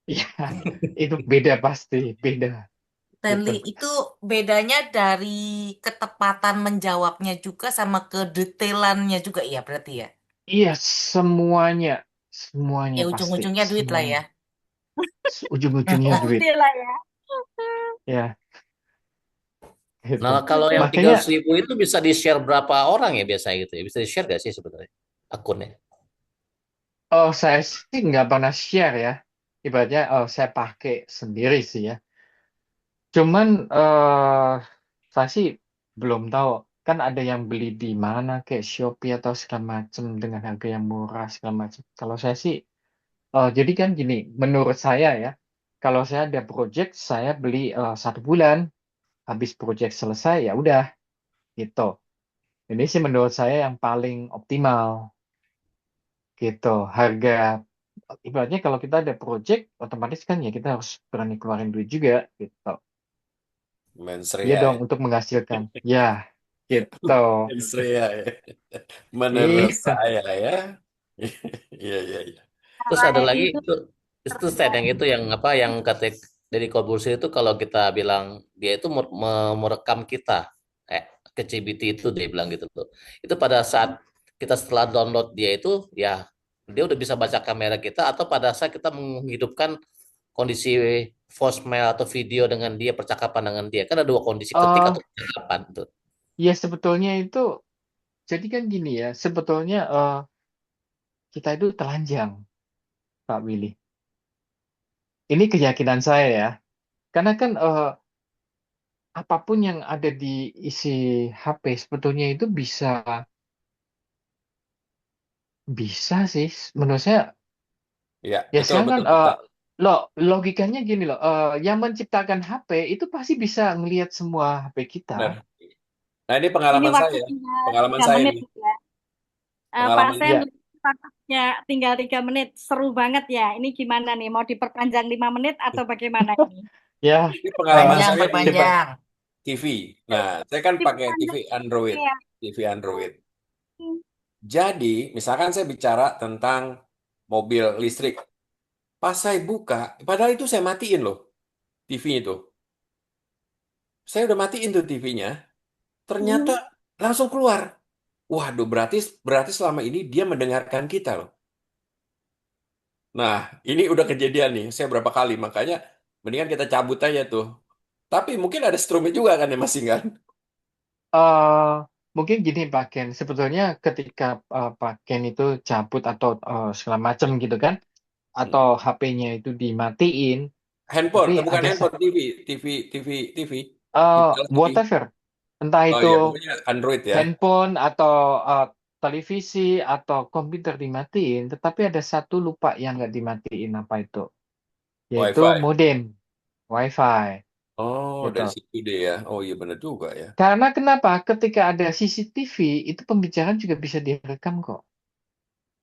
ya itu beda pasti, beda, Stanley, gitu. itu bedanya dari ketepatan menjawabnya juga sama kedetailannya juga ya berarti ya. Iya, semuanya, Ya pasti, ujung-ujungnya duit lah ya. semuanya. Ujung-ujungnya duit, Pasti lah ya. ya, gitu. Nah, kalau yang Makanya, 300.000 itu bisa di-share berapa orang ya biasanya gitu ya? Bisa di-share gak sih sebenarnya akunnya? oh saya sih nggak pernah share ya. Ibaratnya, saya pakai sendiri sih ya. Cuman, saya sih belum tahu. Kan ada yang beli di mana, kayak Shopee atau segala macam dengan harga yang murah segala macam. Kalau saya sih, jadi kan gini, menurut saya ya, kalau saya ada project, saya beli 1 bulan, habis project selesai ya udah, gitu. Ini sih menurut saya yang paling optimal, gitu. Harga, ibaratnya kalau kita ada project, otomatis kan ya kita harus berani keluarin duit juga, gitu. Iya Mensria dong, ya. untuk menghasilkan. Ya, gitu. Mensria ya. Menurut Iya. saya ya. Iya, iya, iya. Terus Cara ada AI lagi itu itu Stan, yang itu yang apa yang kata dari Corbusier itu kalau kita bilang dia itu merekam kita ke CBT itu dia bilang gitu tuh. Itu pada saat kita setelah download dia itu ya dia udah bisa baca kamera kita atau pada saat kita menghidupkan kondisi voicemail atau video dengan dia percakapan dengan dia kan ada dua kondisi ketik Oh, atau percakapan tuh. ya sebetulnya itu, jadi kan gini ya, sebetulnya kita itu telanjang, Pak Willy. Ini keyakinan saya ya. Karena kan apapun yang ada di isi HP sebetulnya itu bisa, bisa sih. Menurut saya, Iya, ya betul, sekarang kan, betul, betul. logikanya gini loh, yang menciptakan HP itu pasti bisa ngelihat semua HP kita. Benar. Nah, ini ini pengalaman waktu saya. tinggal Pengalaman 3 saya menit nih. ya. Pak Pengalaman. Sen, Ya, waktunya tinggal 3 menit. Seru banget ya. Ini gimana nih? Mau diperpanjang 5 menit atau bagaimana ini? ya, Ini pengalaman eh, Panjang, saya di coba. perpanjang. TV. Nah, saya kan pakai TV Diperpanjang Android. ya. TV Android. Jadi, misalkan saya bicara tentang mobil listrik. Pas saya buka, padahal itu saya matiin loh TV itu. Saya udah matiin tuh TV-nya. Ternyata Hmm. langsung keluar. Waduh, berarti berarti selama ini dia mendengarkan kita loh. Nah, ini udah kejadian nih. Saya berapa kali, makanya mendingan kita cabut aja tuh. Tapi mungkin ada strumnya juga kan ya masing kan? eh Mungkin gini Pak Ken, sebetulnya ketika Pak Ken itu cabut atau segala macam gitu kan, atau Hmm. HP-nya itu dimatiin, Handphone, tapi bukan ada handphone, TV, TV, TV, TV, digital TV. whatever, entah Oh itu iya, pokoknya Android ya, handphone atau televisi atau komputer dimatiin, tetapi ada satu lupa yang nggak dimatiin, apa itu? Yaitu WiFi. modem, WiFi, Oh, gitu. dari situ deh ya. Oh iya benar juga ya. Karena kenapa? Ketika ada CCTV, itu pembicaraan juga bisa direkam kok.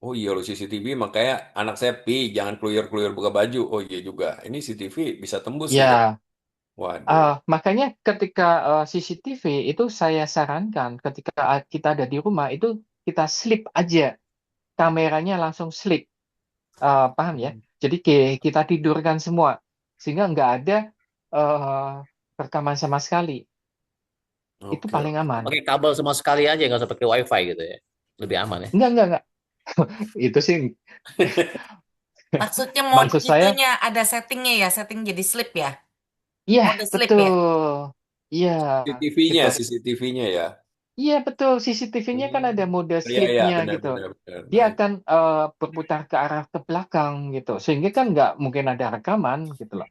Oh iya loh CCTV, makanya anak saya jangan keluyur-keluyur buka baju. Oh iya juga, ini CCTV bisa tembus nih kan. Ya, Waduh. makanya ketika CCTV itu saya sarankan ketika kita ada di rumah itu kita slip aja, kameranya langsung slip, paham ya? Jadi kita tidurkan semua sehingga nggak ada eh, rekaman sama sekali. Itu Oke, paling oke. aman. Pakai kabel sama sekali aja nggak usah pakai wifi gitu ya. Lebih aman ya. Enggak. Itu sih Maksudnya maksud saya, itunya ada settingnya ya, setting jadi sleep ya, iya mode sleep ya. betul. Iya, CCTV-nya, gitu. CCTV-nya ya. Iya betul, CCTV-nya kan ada Hmm. mode Iya, iya, sleep-nya benar, gitu. benar, benar. Dia Nah, akan berputar ke arah ke belakang gitu, sehingga kan nggak mungkin ada rekaman gitu loh.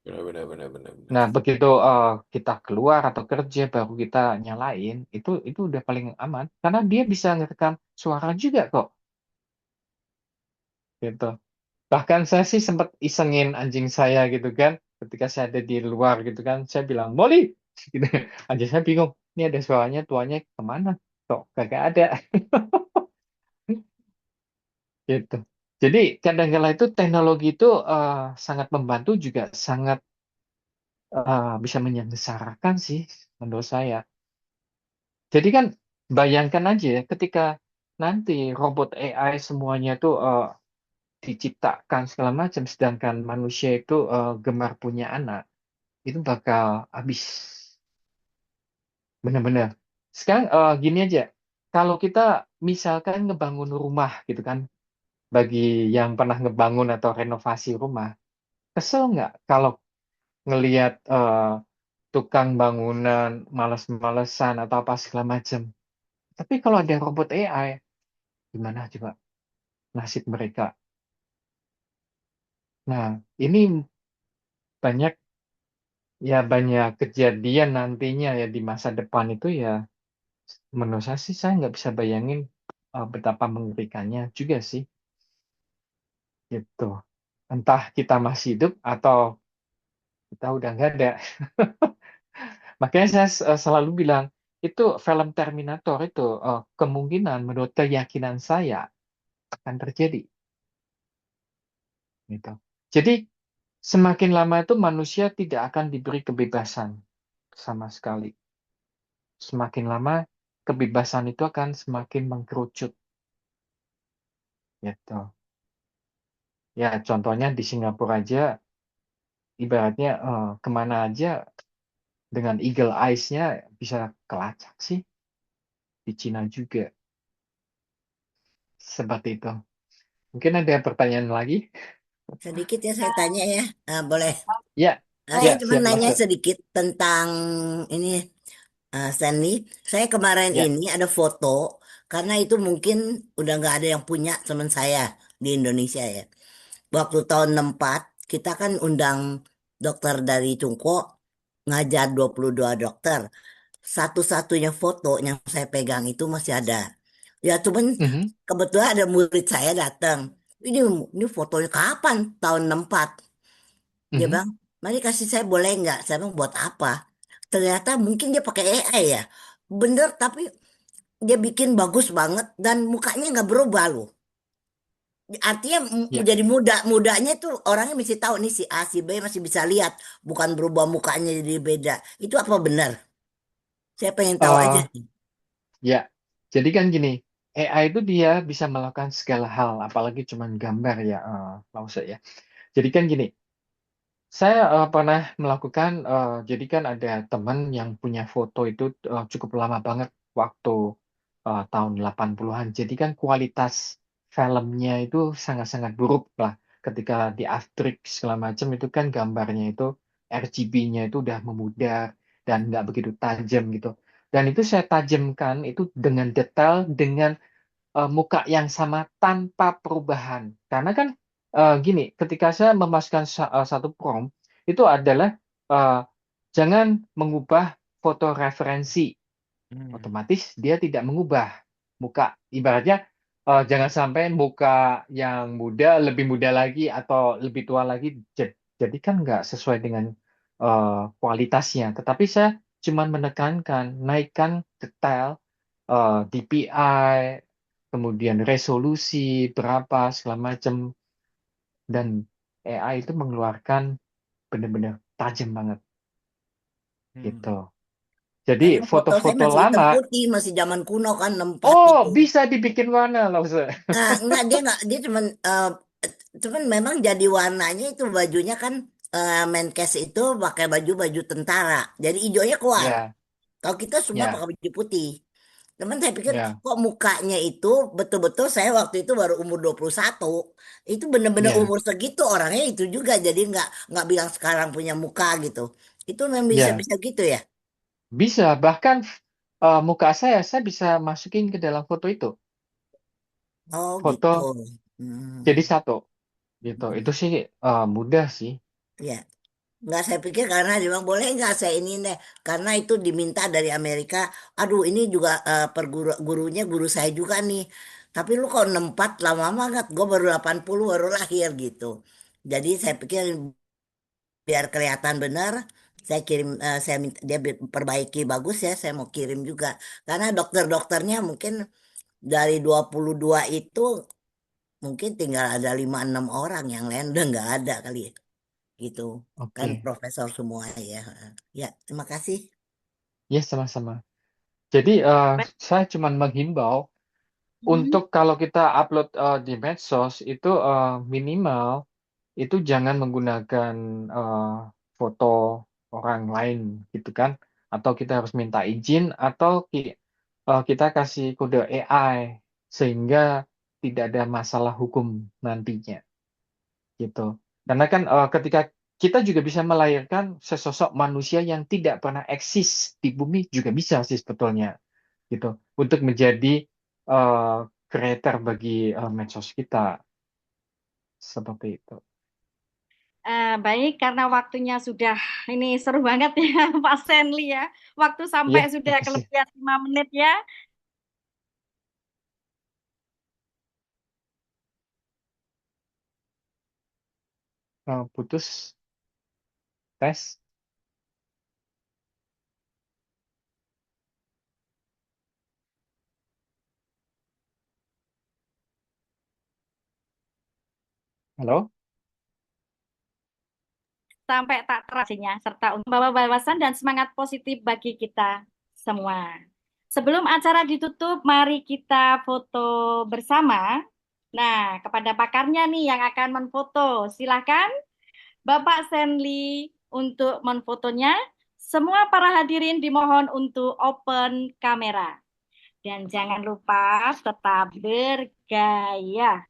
benar, benar, benar, benar, benar. Nah begitu kita keluar atau kerja baru kita nyalain, itu udah paling aman karena dia bisa ngerekam suara juga kok. gitu. Bahkan saya sih sempat isengin anjing saya gitu kan, ketika saya ada di luar gitu kan, saya bilang, Molly, gitu. Anjing saya bingung, ini ada suaranya, tuanya kemana? Kok kagak ada, gitu. Jadi kadang-kala itu teknologi itu sangat membantu juga sangat bisa menyengsarakan sih menurut saya. Jadi kan bayangkan aja ya, ketika nanti robot AI semuanya itu diciptakan segala macam, sedangkan manusia itu gemar punya anak, itu bakal habis benar-benar. Sekarang gini aja, kalau kita misalkan ngebangun rumah gitu kan, bagi yang pernah ngebangun atau renovasi rumah, kesel nggak kalau ngelihat tukang bangunan males-malesan atau apa segala macam. Tapi kalau ada robot AI, gimana coba nasib mereka? Nah, ini banyak banyak kejadian nantinya ya di masa depan itu ya. Menurut saya sih saya nggak bisa bayangin betapa mengerikannya juga sih gitu. Entah kita masih hidup atau kita udah nggak ada. Makanya saya selalu bilang itu film Terminator itu kemungkinan menurut keyakinan saya akan terjadi gitu. Jadi semakin lama itu manusia tidak akan diberi kebebasan sama sekali. Semakin lama kebebasan itu akan semakin mengkerucut gitu. Ya contohnya di Singapura aja ibaratnya kemana aja dengan eagle eyes-nya bisa kelacak sih. Di Cina juga seperti itu. Mungkin ada pertanyaan lagi? Sedikit ya saya tanya ya, boleh. Ya, ya Saya cuma siap nanya Lase. sedikit tentang ini, Stanley. Saya kemarin Ya. ini ada foto, karena itu mungkin udah nggak ada yang punya teman saya di Indonesia ya. Waktu tahun 64, kita kan undang dokter dari Cungko, ngajar 22 dokter. Satu-satunya foto yang saya pegang itu masih ada. Ya cuman Mhm, kebetulan ada murid saya datang. Ini ini fotonya kapan? Tahun 64. Dia mhm. bilang, mari kasih saya boleh nggak? Saya bilang buat apa? Ternyata mungkin dia pakai AI ya. Bener, tapi dia bikin bagus banget dan mukanya nggak berubah loh. Artinya Ya. jadi mudanya itu orangnya mesti tahu nih si A, si B masih bisa lihat. Bukan berubah mukanya jadi beda. Itu apa benar? Saya pengen tahu aja eh nih. ya. Jadi kan gini, AI itu dia bisa melakukan segala hal, apalagi cuman gambar ya, Lause ya. Jadi kan gini, saya pernah melakukan, jadi kan ada teman yang punya foto itu cukup lama banget waktu tahun 80-an. Jadi kan kualitas filmnya itu sangat-sangat buruk lah. Ketika di Afterix segala macam itu kan gambarnya itu RGB-nya itu udah memudar dan nggak begitu tajam gitu. Dan itu saya tajamkan itu dengan detail, dengan muka yang sama tanpa perubahan. Karena kan gini, ketika saya memasukkan satu prompt, itu adalah eh, jangan mengubah foto referensi. Otomatis dia tidak mengubah muka. Ibaratnya jangan sampai muka yang muda lebih muda lagi atau lebih tua lagi. Jadi kan nggak sesuai dengan kualitasnya. Tetapi saya cuma menekankan, naikkan detail, DPI, kemudian resolusi berapa segala macam, dan AI itu mengeluarkan benar-benar tajam banget gitu. Jadi Karena foto saya foto-foto masih hitam lama, putih, masih zaman kuno kan 64 oh itu. bisa dibikin warna loh, Enggak, dia cuman memang jadi warnanya itu bajunya kan, Menkes itu pakai baju tentara. Jadi hijaunya keluar. Ya, Kalau kita semua ya, pakai baju putih. Teman saya pikir ya, kok mukanya itu betul-betul saya waktu itu baru umur 21. Itu bener-bener ya, umur segitu orangnya itu juga. Jadi nggak bilang sekarang punya muka gitu. Itu memang bisa ya. bisa gitu ya. Bisa. Bahkan muka saya bisa masukin ke dalam foto itu. Oh gitu. Foto jadi Hmm. satu gitu. Itu sih mudah sih. Ya. Nggak, saya pikir karena dia bilang boleh nggak saya ini deh, karena itu diminta dari Amerika. Aduh, ini juga gurunya guru saya juga nih. Tapi lu kok 64 lama banget, gue baru 80 baru lahir gitu. Jadi saya pikir biar kelihatan benar, saya kirim, saya minta dia perbaiki bagus ya, saya mau kirim juga. Karena dokter-dokternya mungkin dari 22 itu mungkin tinggal ada 5-6 orang, yang lain udah nggak ada kali ya. Gitu. Kan Oke. profesor semua ya. Ya, terima kasih. Ya, sama-sama. Jadi saya cuma menghimbau Hmm. untuk kalau kita upload di medsos itu minimal itu jangan menggunakan foto orang lain gitu kan, atau kita harus minta izin atau kita kasih kode AI sehingga tidak ada masalah hukum nantinya gitu. Karena kan ketika kita juga bisa melahirkan sesosok manusia yang tidak pernah eksis di bumi juga bisa sih sebetulnya gitu untuk menjadi eh, creator bagi medsos kita seperti itu. Baik, karena waktunya sudah ini seru banget ya, Pak Stanley ya. Waktu sampai Iya, sudah makasih. kelebihan 5 menit ya. Putus tes. Halo? Sampai tak terasinya, serta untuk membawa wawasan dan semangat positif bagi kita semua. Sebelum acara ditutup, mari kita foto bersama. Nah, kepada pakarnya nih yang akan menfoto, silakan Bapak Stanley untuk menfotonya. Semua para hadirin dimohon untuk open kamera. Dan jangan lupa tetap bergaya.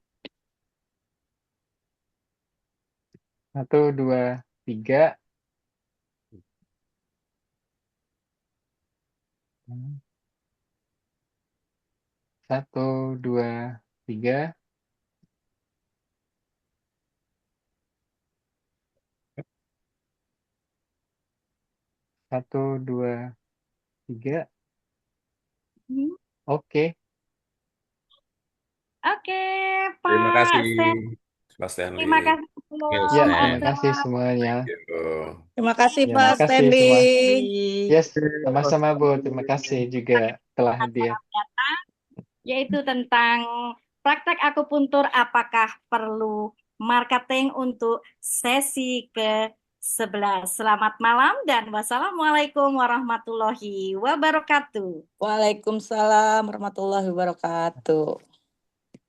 1, 2, 3. 1, 2, 3. 1, 2, 3. Hmm. Oke. Oke, Terima kasih, Pak Stan. Mas Stanley. Terima kasih Oke, Ya, belum. terima Stan. kasih Ada semuanya. Thank you. Terima kasih Ya, Pak makasih semua. Stanley. Yes, sama-sama Bu. Terima kasih juga telah hadir. datang, yaitu tentang praktek akupuntur apakah perlu marketing untuk sesi ke-11. Selamat malam dan wassalamualaikum warahmatullahi wabarakatuh. Waalaikumsalam warahmatullahi wabarakatuh.